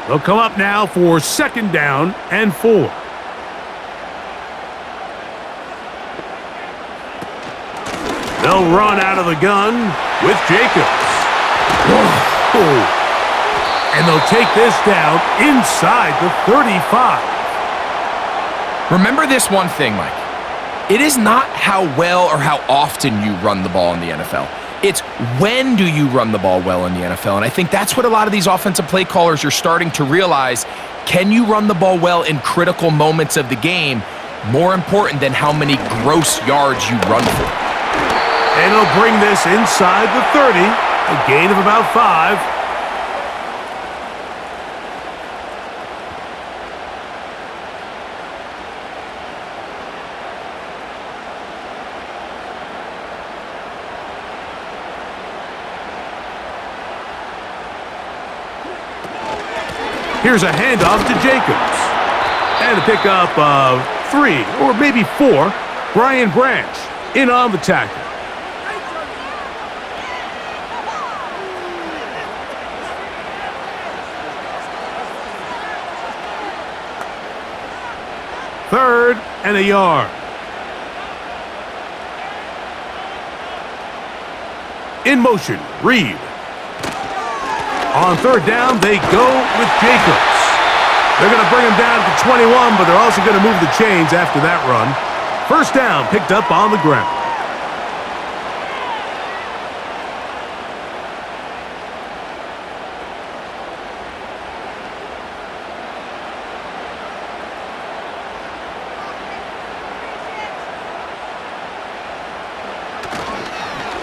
They'll come up now for 2nd down and 4. They'll run out of the gun with Jacobs. Whoa. And they'll take this down inside the 35. Remember this one thing, Mike. It is not how well or how often you run the ball in the NFL. It's when do you run the ball well in the NFL. And I think that's what a lot of these offensive play callers are starting to realize. Can you run the ball well in critical moments of the game? More important than how many gross yards you run for. And he'll bring this inside the 30, a gain of about 5. Here's a handoff to Jacobs. And a pickup of 3 or maybe 4. Brian Branch in on the tackle. Third and a yard. In motion, Reed. On third down, they go with Jacobs. They're going to bring him down to 21, but they're also going to move the chains after that run. First down picked up on the ground.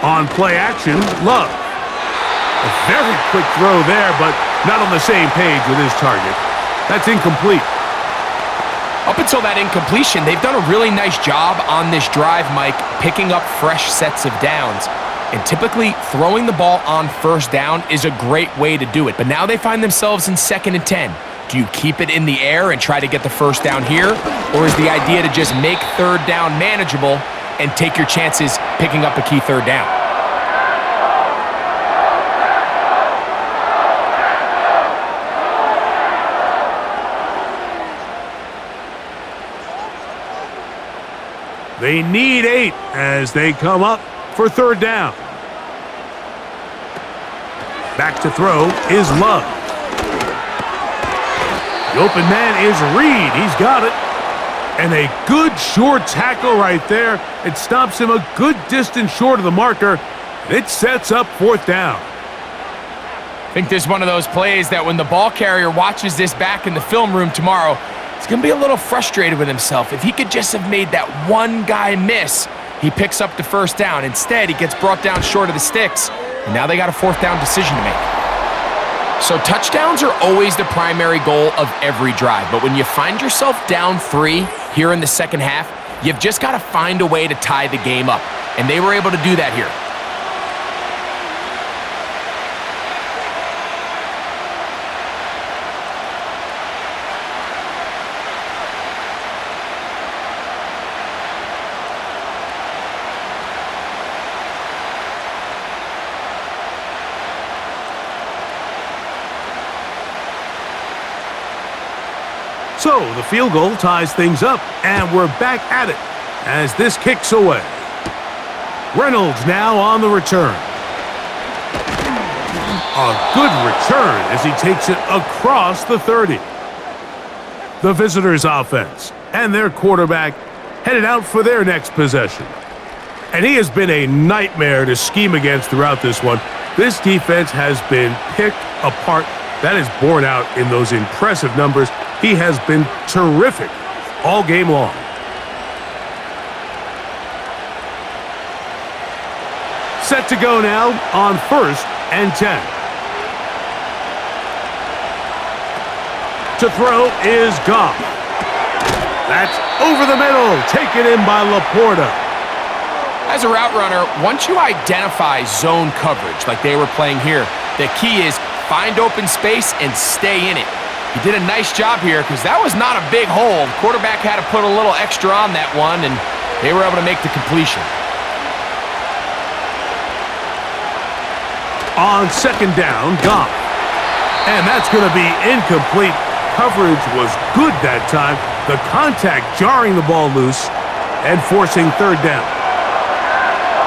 On play action, Love. A very quick throw there, but not on the same page with his target. That's incomplete. Up until that incompletion, they've done a really nice job on this drive, Mike, picking up fresh sets of downs. And typically, throwing the ball on first down is a great way to do it. But now they find themselves in 2nd and 10. Do you keep it in the air and try to get the first down here? Or is the idea to just make third down manageable and take your chances picking up a key third down? They need 8 as they come up for third down. Back to throw is Love. The open man is Reed. He's got it. And a good short tackle right there. It stops him a good distance short of the marker. It sets up fourth down. I think this is one of those plays that when the ball carrier watches this back in the film room tomorrow, he's going to be a little frustrated with himself. If he could just have made that one guy miss, he picks up the first down. Instead, he gets brought down short of the sticks, and now they got a fourth down decision to make. So touchdowns are always the primary goal of every drive, but when you find yourself down 3 here in the second half, you've just got to find a way to tie the game up, and they were able to do that here. So the field goal ties things up, and we're back at it as this kicks away. Reynolds now on the return. A good return as he takes it across the 30. The visitors' offense and their quarterback headed out for their next possession. And he has been a nightmare to scheme against throughout this one. This defense has been picked apart. That is borne out in those impressive numbers. He has been terrific all game long. Set to go now on 1st and 10. To throw is Goff. That's over the middle, taken in by Laporta. As a route runner, once you identify zone coverage like they were playing here, the key is find open space and stay in it. He did a nice job here because that was not a big hole. The quarterback had to put a little extra on that one, and they were able to make the completion. On 2nd down, Goff. And that's going to be incomplete. Coverage was good that time. The contact jarring the ball loose and forcing third down.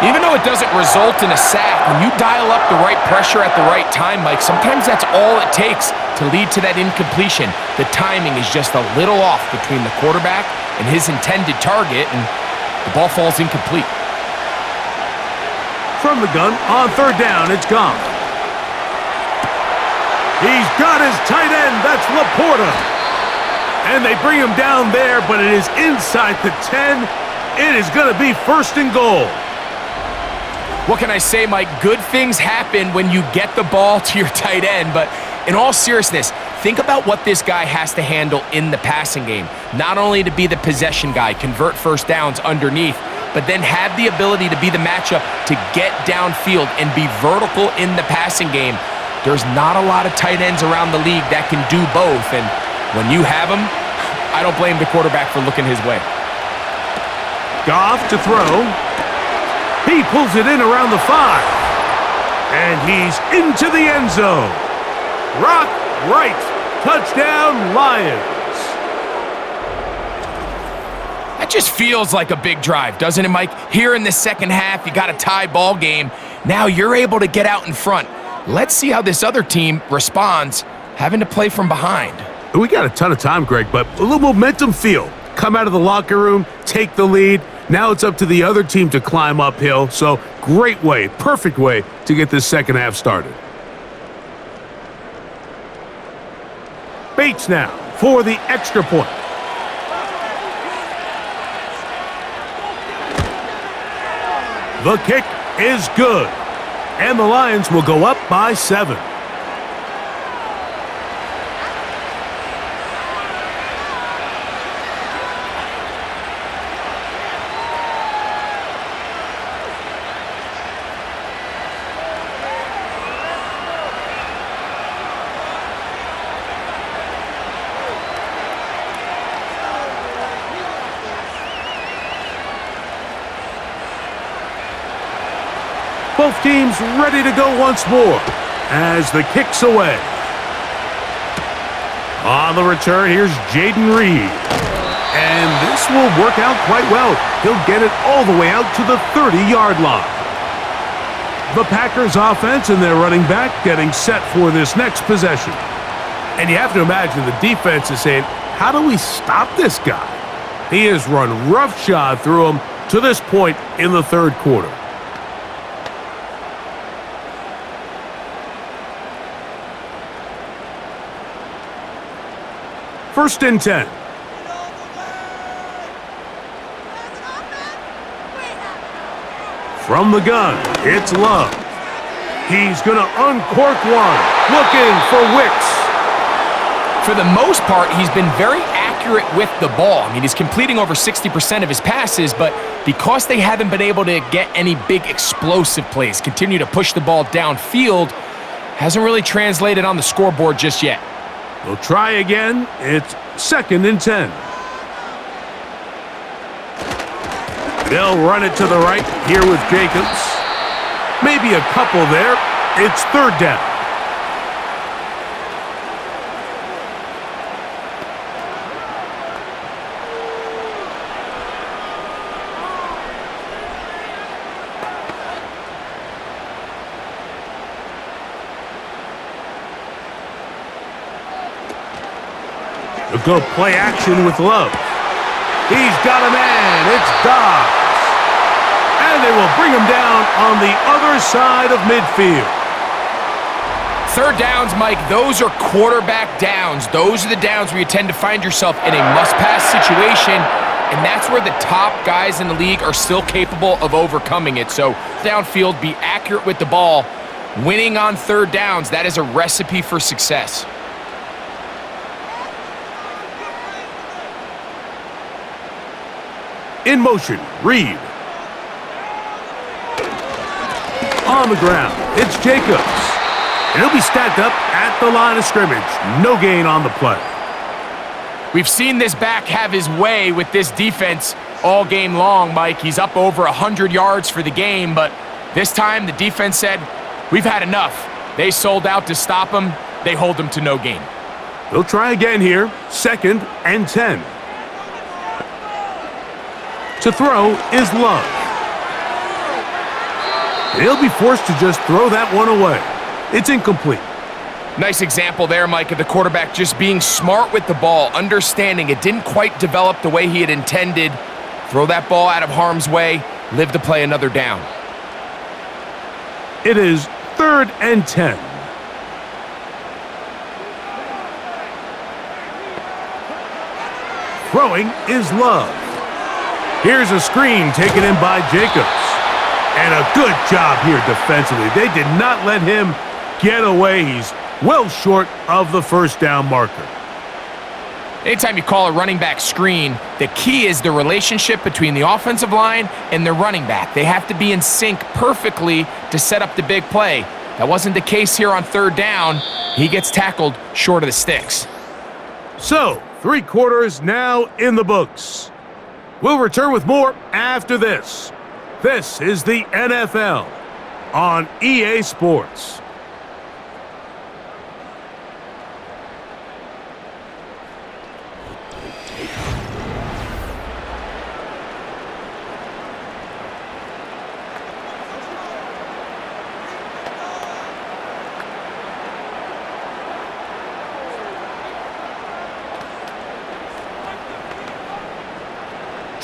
Even though it doesn't result in a sack, when you dial up the right pressure at the right time, Mike, sometimes that's all it takes to lead to that incompletion. The timing is just a little off between the quarterback and his intended target, and The ball falls incomplete. From the gun, on third down, it's Goff. He's got his tight end, that's Laporta. And they bring him down there, but it is inside the 10. It is going to be first and goal. What can I say, Mike? Good things happen when you get the ball to your tight end, but in all seriousness, think about what this guy has to handle in the passing game. Not only to be the possession guy, convert first downs underneath, but then have the ability to be the matchup to get downfield and be vertical in the passing game. There's not a lot of tight ends around the league that can do both, and when you have them, I don't blame the quarterback for looking his way. Goff to throw. He pulls it in around the 5. And he's into the end zone. Rock right. Touchdown, Lions. That just feels like a big drive, doesn't it, Mike? Here in the second half, you got a tie ball game. Now you're able to get out in front. Let's see how this other team responds, having to play from behind. We got a ton of time, Greg, but a little momentum feel. Come out of the locker room, take the lead. Now it's up to the other team to climb uphill. So great way, perfect way to get this second half started. Bates now for the extra point. The kick is good. And the Lions will go up by 7. Both teams ready to go once more as the kick's away. On the return, here's Jaden Reed. And this will work out quite well. He'll get it all the way out to the 30-yard line. The Packers offense and their running back getting set for this next possession. And you have to imagine the defense is saying, how do we stop this guy? He has run roughshod through him to this point in the third quarter. First and 10. From the gun, it's Love. He's going to uncork one, looking for Wicks. For the most part, he's been very accurate with the ball. I mean, he's completing over 60% of his passes, but because they haven't been able to get any big explosive plays, continue to push the ball downfield, hasn't really translated on the scoreboard just yet. We'll try again. It's second and 10. They'll run it to the right here with Jacobs. Maybe a couple there. It's third down. A good play action with Love. He's got a man. It's Dobbs. And they will bring him down on the other side of midfield. Third downs, Mike, those are quarterback downs. Those are the downs where you tend to find yourself in a must-pass situation, and that's where the top guys in the league are still capable of overcoming it. So downfield, be accurate with the ball. Winning on third downs, that is a recipe for success. In motion, Reed. On the ground, it's Jacobs. And he'll be stacked up at the line of scrimmage. No gain on the play. We've seen this back have his way with this defense all game long, Mike. He's up over 100 yards for the game, but this time the defense said, we've had enough. They sold out to stop him. They hold him to no gain. They'll try again here, second and 10. To throw is Love. He'll be forced to just throw that one away. It's incomplete. Nice example there, Mike, of the quarterback just being smart with the ball, understanding it didn't quite develop the way he had intended. throw that ball out of harm's way, live to play another down. It is 3rd and 10. Throwing is Love. Here's a screen taken in by Jacobs. And a good job here defensively. They did not let him get away. He's well short of the first down marker. Anytime you call a running back screen, the key is the relationship between the offensive line and the running back. They have to be in sync perfectly to set up the big play. That wasn't the case here on 3rd down. He gets tackled short of the sticks. So, 3 quarters now in the books. We'll return with more after this. This is the NFL on EA Sports.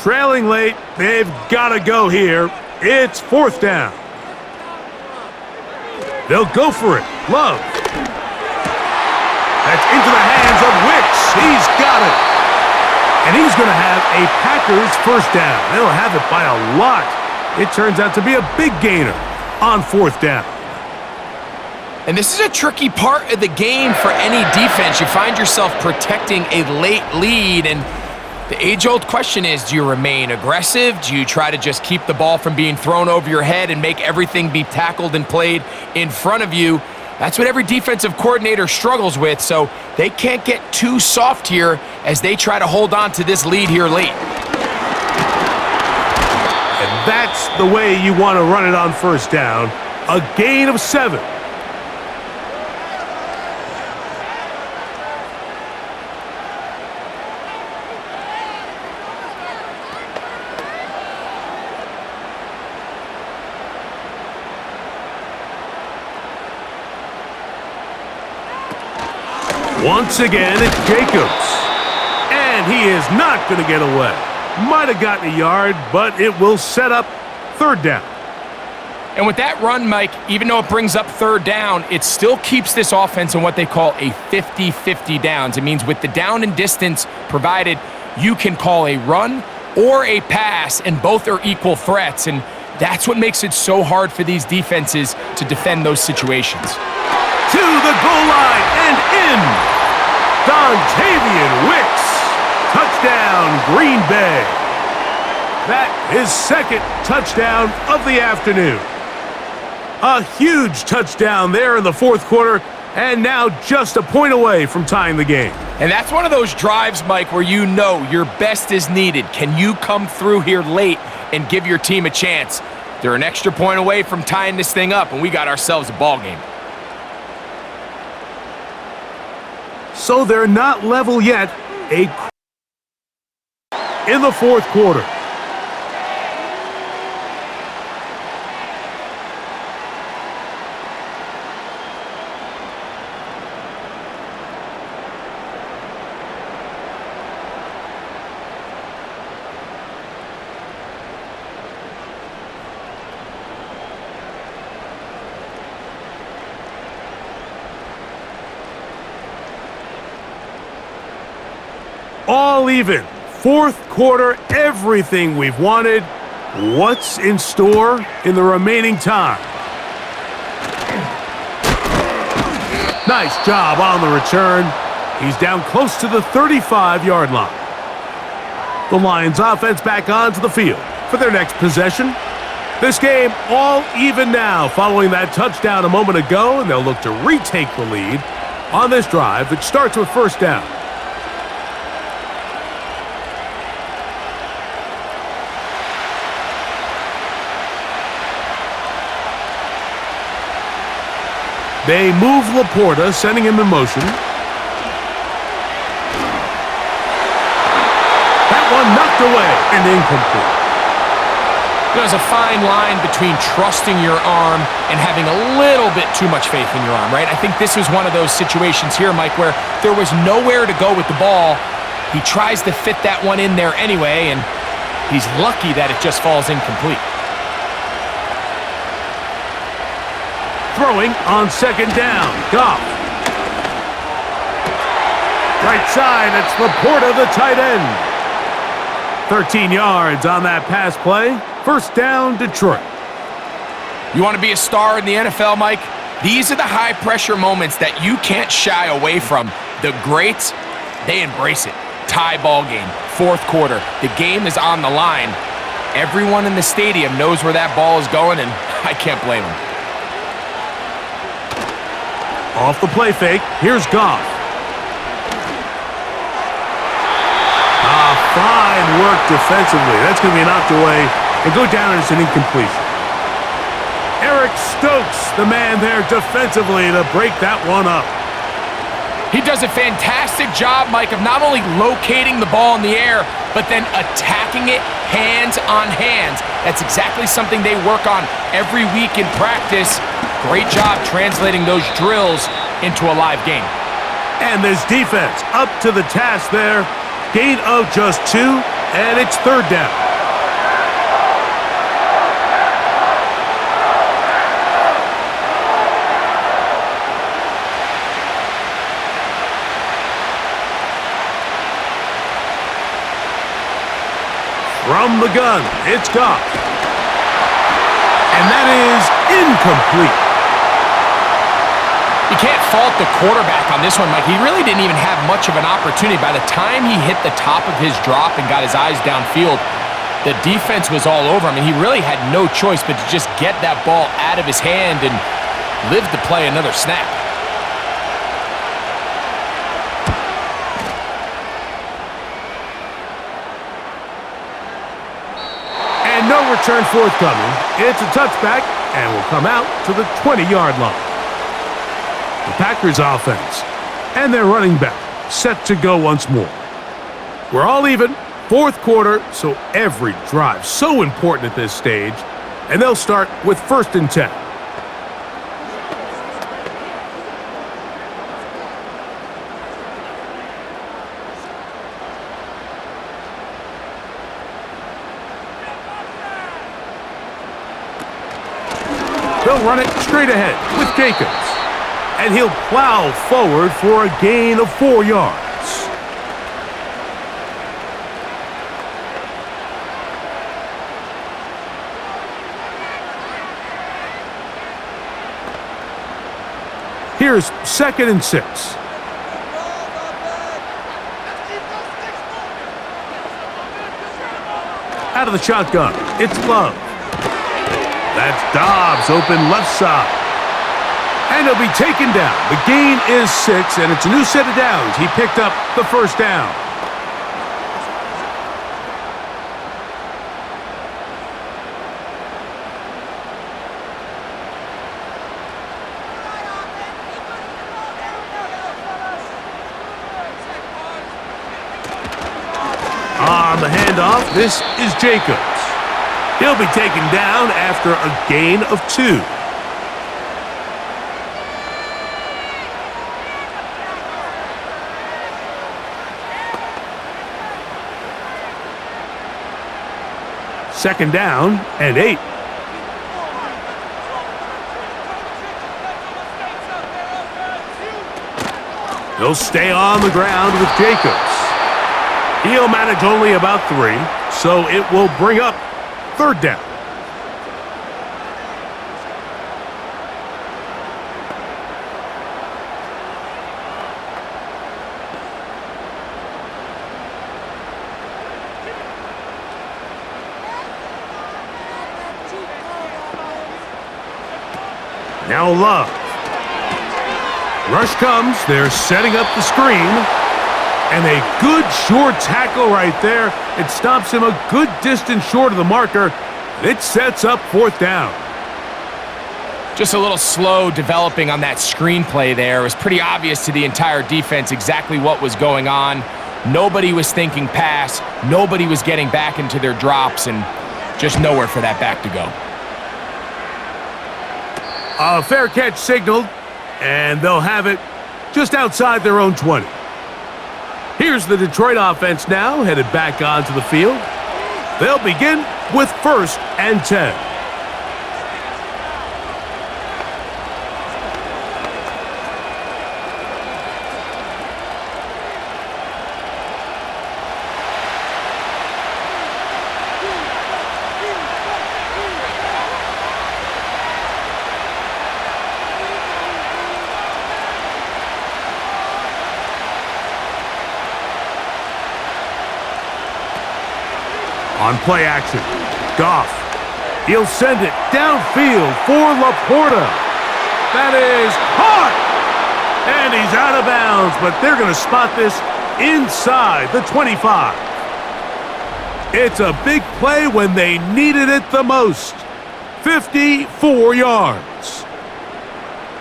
Trailing late, they've got to go here. It's 4th down. They'll go for it. Love. That's into the hands of Wicks. He's got it. And he's going to have a Packers first down. They'll have it by a lot. It turns out to be a big gainer on 4th down. And this is a tricky part of the game for any defense. You find yourself protecting a late lead, and the age-old question is, do you remain aggressive? Do you try to just keep the ball from being thrown over your head and make everything be tackled and played in front of you? That's what every defensive coordinator struggles with, so they can't get too soft here as they try to hold on to this lead here late. And that's the way you want to run it on 1st down. A gain of 7. Once again, it's Jacobs. And he is not going to get away. Might have gotten a yard, but it will set up 3rd down. And with that run, Mike, even though it brings up 3rd down, it still keeps this offense in what they call a 50-50 downs. It means with the down and distance provided, you can call a run or a pass, and both are equal threats. And that's what makes it so hard for these defenses to defend those situations. To the goal line and in. Dontavian Wicks. Touchdown, Green Bay. That is 2nd touchdown of the afternoon. A huge touchdown there in the 4th quarter, and now just a point away from tying the game. And that's one of those drives, Mike, where you know your best is needed. Can you come through here late and give your team a chance? They're an extra point away from tying this thing up, and we got ourselves a ball game. So they're not level yet. In the 4th quarter. All even. 4th quarter, everything we've wanted. What's in store in the remaining time? Nice job on the return. He's down close to the 35-yard line. The Lions offense back onto the field for their next possession. This game all even now following that touchdown a moment ago, and they'll look to retake the lead on this drive that starts with 1st down. They move Laporta, sending him in motion. That one knocked away and incomplete. There's a fine line between trusting your arm and having a little bit too much faith in your arm, right? I think this was one of those situations here, Mike, where there was nowhere to go with the ball. He tries to fit that one in there anyway, and He's lucky that it just falls incomplete. Throwing on second down. Goff. Right side, it's Laporta, the tight end. 13 yards on that pass play. First down, Detroit. You want to be a star in the NFL, Mike? These are the high-pressure moments that you can't shy away from. The greats, they embrace it. Tie ball game, fourth quarter. The game is on the line. Everyone in the stadium knows where that ball is going, and I can't blame them. Off the play fake, here's Goff. Fine work defensively. That's going to be knocked away and go down as an incompletion. Eric Stokes, the man there defensively to break that one up. He does a fantastic job, Mike, of not only locating the ball in the air, but then attacking it hands on hands. That's exactly something they work on every week in practice. Great job translating those drills into a live game. And this defense up to the task there. Gain of just 2, and it's third down. From the gun, it's Goff. And that is incomplete. You can't fault the quarterback on this one, Mike. He really didn't even have much of an opportunity. By the time he hit the top of his drop and got his eyes downfield, the defense was all over him, and he really had no choice but to just get that ball out of his hand and live to play another snap. And no return forthcoming. It's a touchback, and will come out to the 20-yard line. The Packers offense and their running back set to go once more. We're all even, fourth quarter, so every drive so important at this stage, and they'll start with 1st and 10. They'll run it straight ahead with Jacobs. And he'll plow forward for a gain of 4 yards. Here's 2nd and 6. Out of the shotgun, it's Love. That's Dobbs, open left side. And he'll be taken down. The gain is 6, and it's a new set of downs. He picked up the first down. On the handoff, this is Jacobs. He'll be taken down after a gain of 2. Second down and 8. He'll stay on the ground with Jacobs. He'll manage only about 3, so it will bring up third down. Now Love. Rush comes. They're setting up the screen. And a good short tackle right there. It stops him a good distance short of the marker. It sets up 4th down. Just a little slow developing on that screenplay there. It was pretty obvious to the entire defense exactly what was going on. Nobody was thinking pass. Nobody was getting back into their drops, and just nowhere for that back to go. A fair catch signaled, and they'll have it just outside their own 20. Here's the Detroit offense now, headed back onto the field. They'll begin with 1st and 10. On play action, Goff. He'll send it downfield for Laporta. That is caught! And he's out of bounds, but they're going to spot this inside the 25. It's a big play when they needed it the most. 54 yards.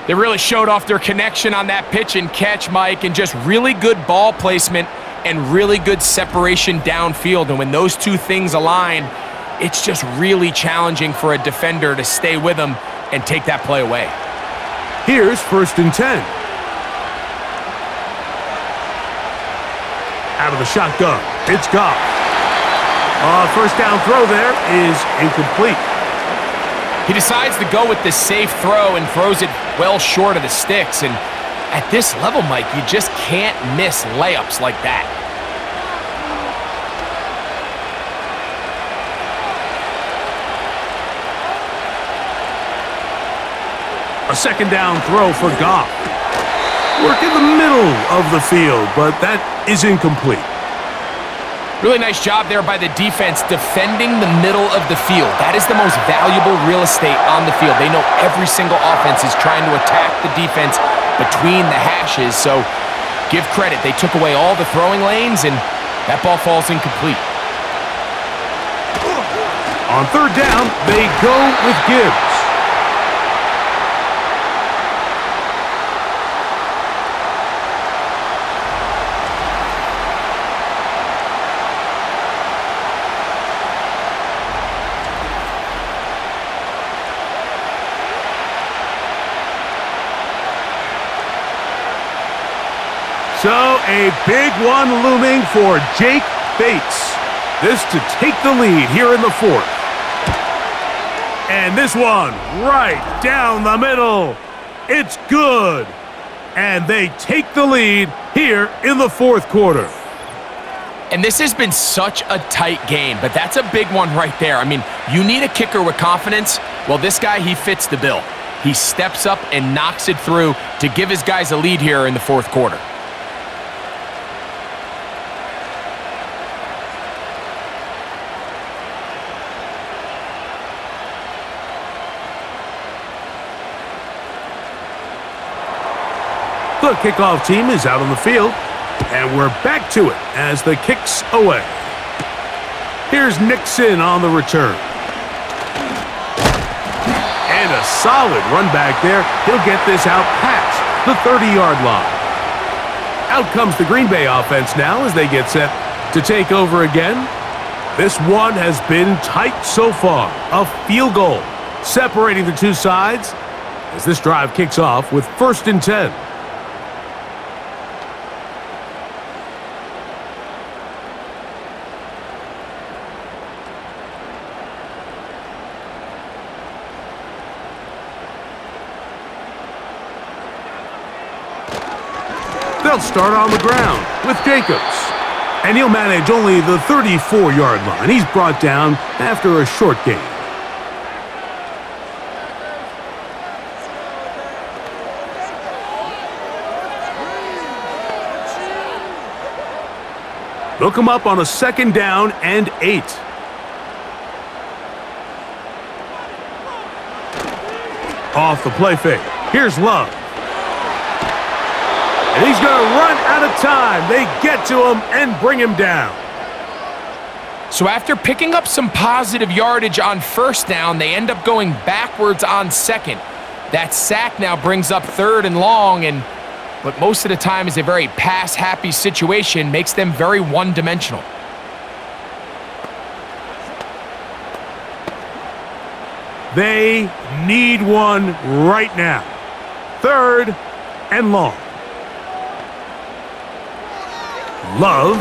They really showed off their connection on that pitch and catch, Mike, and just really good ball placement and really good separation downfield. And when those two things align, it's just really challenging for a defender to stay with them and take that play away. Here's 1st and 10. Out of the shotgun, it's Goff. First down throw there is incomplete. He decides to go with the safe throw and throws it well short of the sticks. And at this level, Mike, you just can't miss layups like that. A 2nd down throw for Goff. Work in the middle of the field, but that is incomplete. Really nice job there by the defense defending the middle of the field. That is the most valuable real estate on the field. They know every single offense is trying to attack the defense between the hashes, so give credit. They took away all the throwing lanes, and that ball falls incomplete. On 3rd down, they go with Gibbs. So a big one looming for Jake Bates. This to take the lead here in the 4th. And this one right down the middle. It's good. And they take the lead here in the 4th quarter. And this has been such a tight game, but that's a big one right there. I mean, you need a kicker with confidence. Well, this guy, he fits the bill. He steps up and knocks it through to give his guys a lead here in the 4th quarter. The kickoff team is out on the field, and we're back to it as the kick's away. Here's Nixon on the return. And a solid run back there. He'll get this out past the 30-yard line. Out comes the Green Bay offense now as they get set to take over again. This one has been tight so far. A field goal separating the two sides as this drive kicks off with 1st and 10. They'll start on the ground with Jacobs. And he'll manage only the 34-yard line. He's brought down after a short gain. They'll come up on a 2nd down and 8. Off the play fake. Here's Love. And he's going to run out of time. They get to him and bring him down. So after picking up some positive yardage on 1st down, they end up going backwards on 2nd. That sack now brings up 3rd and long, and what most of the time is a very pass-happy situation makes them very one-dimensional. They need one right now. 3rd and long. Love.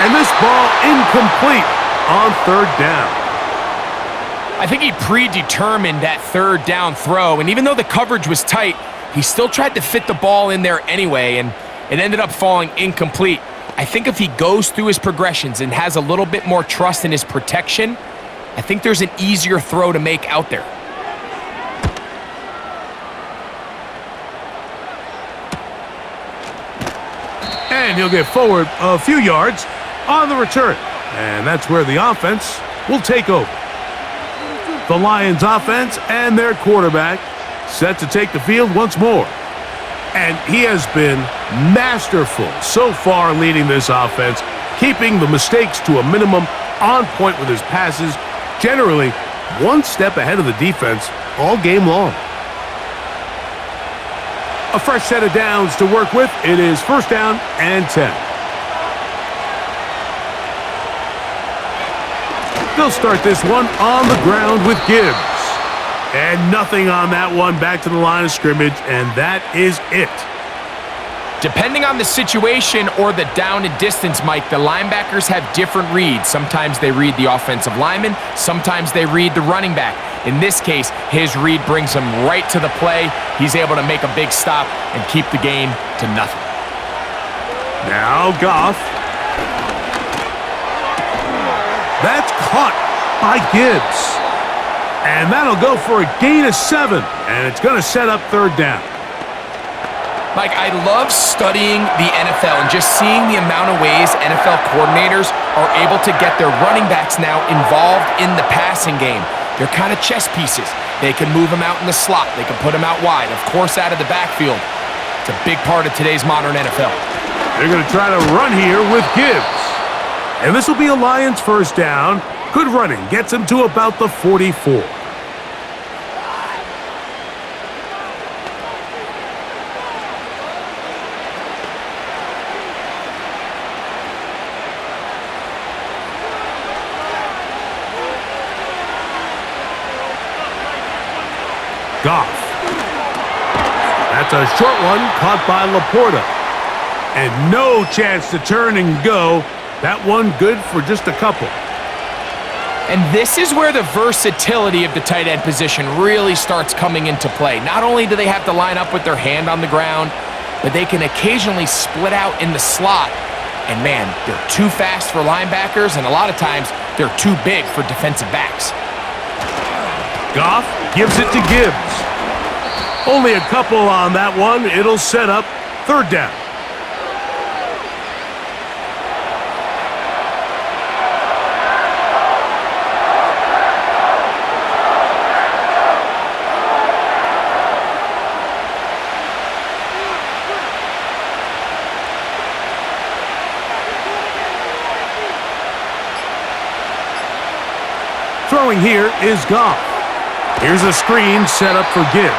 And this ball incomplete on third down. I think he predetermined that third down throw, and even though the coverage was tight, he still tried to fit the ball in there anyway, and it ended up falling incomplete. I think if he goes through his progressions and has a little bit more trust in his protection, I think there's an easier throw to make out there. And he'll get forward a few yards on the return. And that's where the offense will take over. The Lions offense and their quarterback set to take the field once more. And he has been masterful so far leading this offense, keeping the mistakes to a minimum, on point with his passes, generally one step ahead of the defense all game long. A fresh set of downs to work with. It is first down and 10. They'll start this one on the ground with Gibbs. And nothing on that one, back to the line of scrimmage, and that is it. Depending on the situation or the down and distance, Mike, the linebackers have different reads. Sometimes they read the offensive lineman, sometimes they read the running back. In this case, his read brings him right to the play. He's able to make a big stop and keep the game to nothing. Now Goff. That's caught by Gibbs. And that'll go for a gain of 7. And it's going to set up third down. Mike, I love studying the NFL and just seeing the amount of ways NFL coordinators are able to get their running backs now involved in the passing game. They're kind of chess pieces. They can move them out in the slot. They can put them out wide, of course, out of the backfield. It's a big part of today's modern NFL. They're going to try to run here with Gibbs. And this will be a Lions first down. Good running. Gets him to about the 44. Goff. That's a short one caught by Laporta. And no chance to turn and go. That one good for just a couple. And this is where the versatility of the tight end position really starts coming into play. Not only do they have to line up with their hand on the ground, but they can occasionally split out in the slot. And man, they're too fast for linebackers, and a lot of times they're too big for defensive backs. Goff gives it to Gibbs. Only a couple on that one. It'll set up third down. Throwing here is Goff. Here's a screen set up for Gibbs.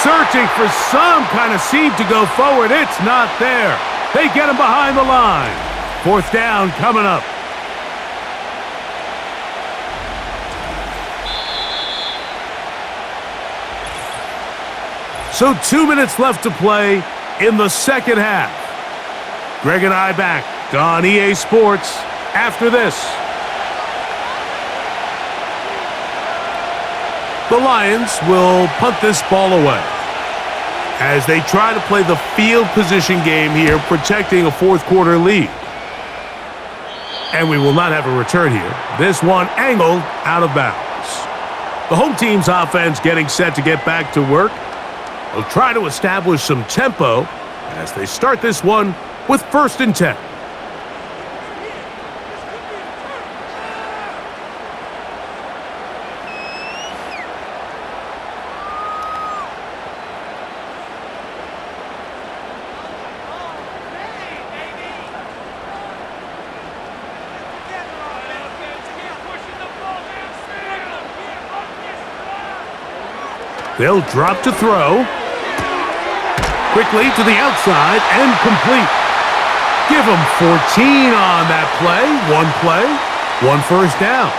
Searching for some kind of seam to go forward. It's not there. They get him behind the line. Fourth down coming up. So 2 minutes left to play in the second half. Greg and I back on EA Sports after this. The Lions will punt this ball away as they try to play the field position game here, protecting a fourth quarter lead. And we will not have a return here. This one angled out of bounds. The home team's offense getting set to get back to work. They'll try to establish some tempo as they start this one with first and 10. They'll drop to throw. Quickly to the outside and complete. Give them 14 on that play, one first down.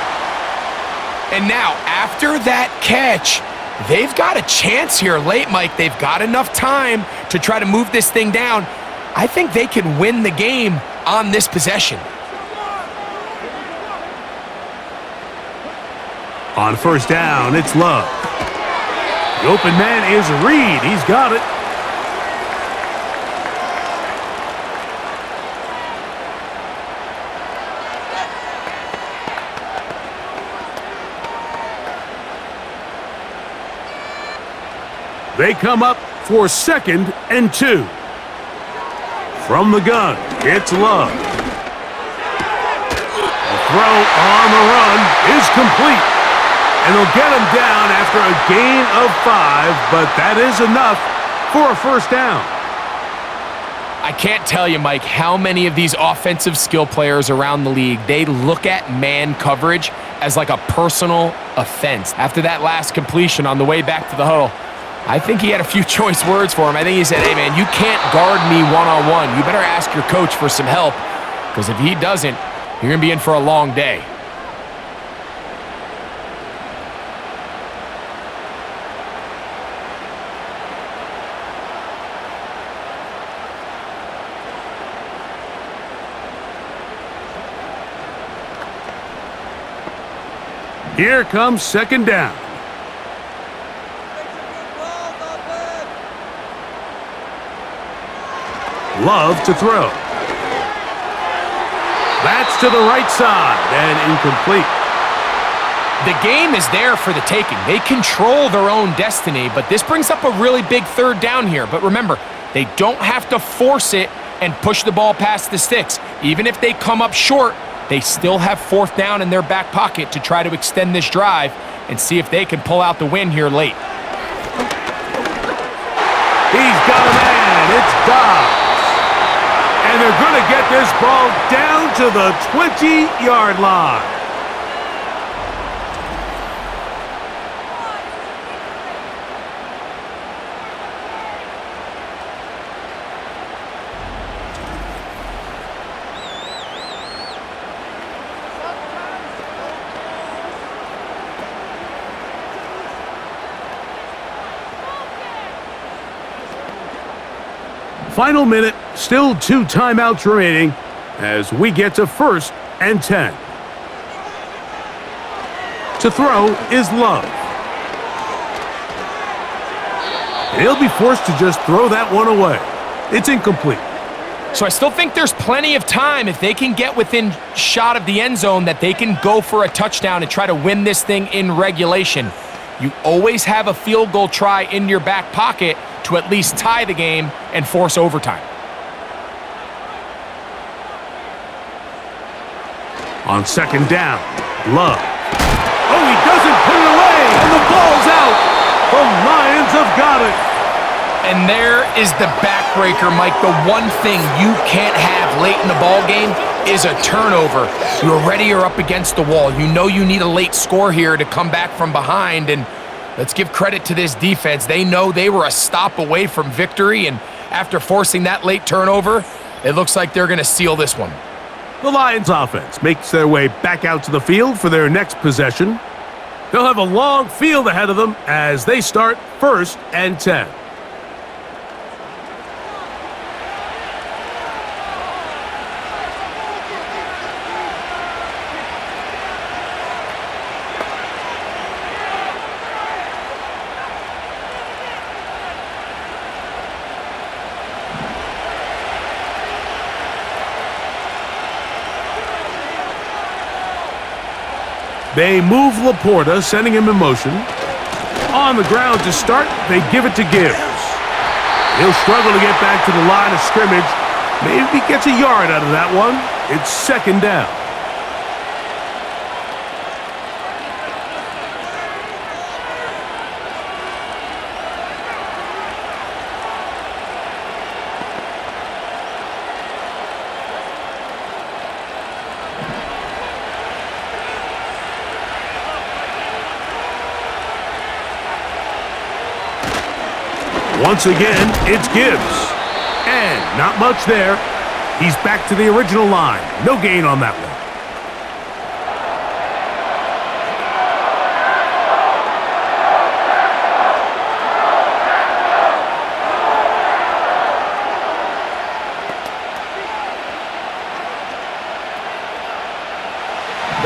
And now, after that catch, they've got a chance here late, Mike. They've got enough time to try to move this thing down. I think they can win the game on this possession. On first down, it's Love. The open man is Reed. He's got it. They come up for 2nd and 2. From the gun, it's Love. The throw on the run is complete. And they'll get him down after a gain of 5, but that is enough for a first down. I can't tell you, Mike, how many of these offensive skill players around the league, they look at man coverage as like a personal offense. After that last completion on the way back to the huddle, I think he had a few choice words for him. I think he said, hey, man, you can't guard me one-on-one. You better ask your coach for some help, because if he doesn't, you're going to be in for a long day. Here comes 2nd down. Love to throw. That's to the right side and incomplete. The game is there for the taking. They control their own destiny, but this brings up a really big 3rd down here. But remember, they don't have to force it and push the ball past the sticks. Even if they come up short, they still have 4th down in their back pocket to try to extend this drive and see if they can pull out the win here late. He's got a man. It's Dobbs. And they're going to get this ball down to the 20-yard line. Final minute, still 2 timeouts remaining as we get to 1st and 10. To throw is Love. And he'll be forced to just throw that one away. It's incomplete. So I still think there's plenty of time if they can get within shot of the end zone that they can go for a touchdown and try to win this thing in regulation. You always have a field goal try in your back pocket to at least tie the game and force overtime. On 2nd down, Love. Oh, he doesn't put it away, and the ball's out. The Lions have got it. And there is the backbreaker, Mike. The one thing you can't have late in the ball game is a turnover. You're already up against the wall. You know you need a late score here to come back from behind, and let's give credit to this defense. They know they were a stop away from victory, and after forcing that late turnover, it looks like they're going to seal this one. The Lions offense makes their way back out to the field for their next possession. They'll have a long field ahead of them as they start 1st and 10. They move Laporta, sending him in motion. On the ground to start, they give it to Gibbs. He'll struggle to get back to the line of scrimmage. Maybe gets a yard out of that one. It's 2nd down. Once again, it's Gibbs. And not much there. He's back to the original line. No gain on that one.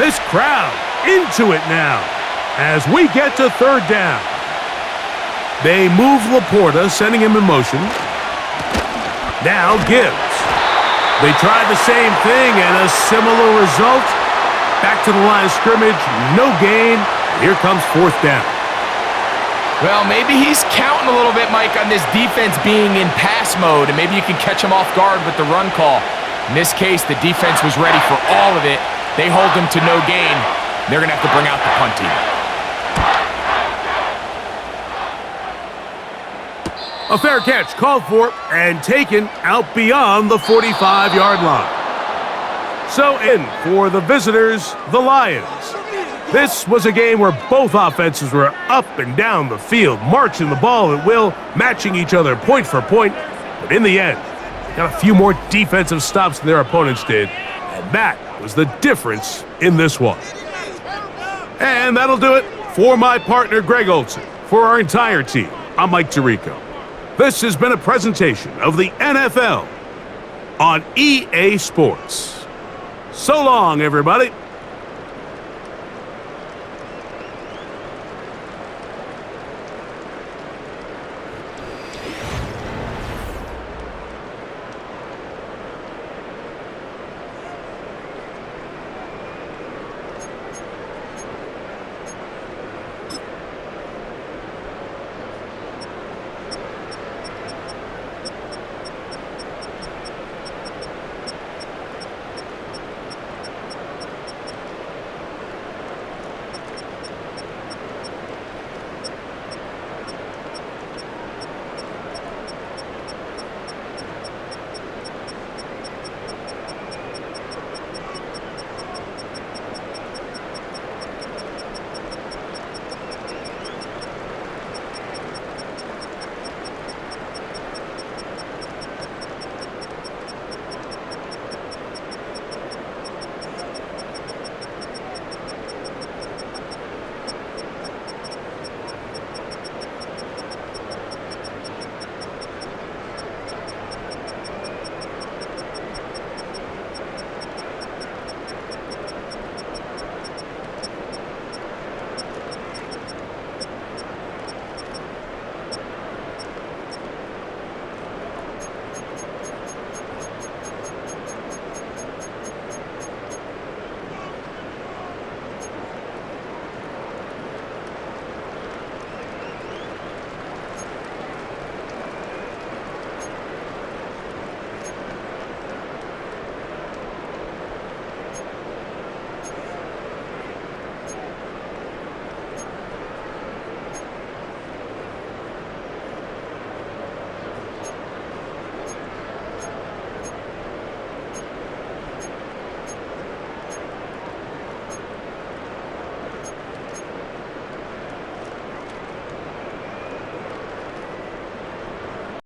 This crowd into it now as we get to third down. They move Laporta, sending him in motion. Now Gibbs. They tried the same thing and a similar result. Back to the line of scrimmage, no gain. Here comes fourth down. Well, maybe he's counting a little bit, Mike, on this defense being in pass mode, and maybe you can catch him off guard with the run call. In this case, the defense was ready for all of it. They hold him to no gain. They're going to have to bring out the punt team. A fair catch called for and taken out beyond the 45-yard line. So in for the visitors, the Lions. This was a game where both offenses were up and down the field, marching the ball at will, matching each other point for point. But in the end, they got a few more defensive stops than their opponents did, and that was the difference in this one. And that'll do it for my partner, Greg Olson. For our entire team, I'm Mike Tirico. This has been a presentation of the NFL on EA Sports. So long, everybody.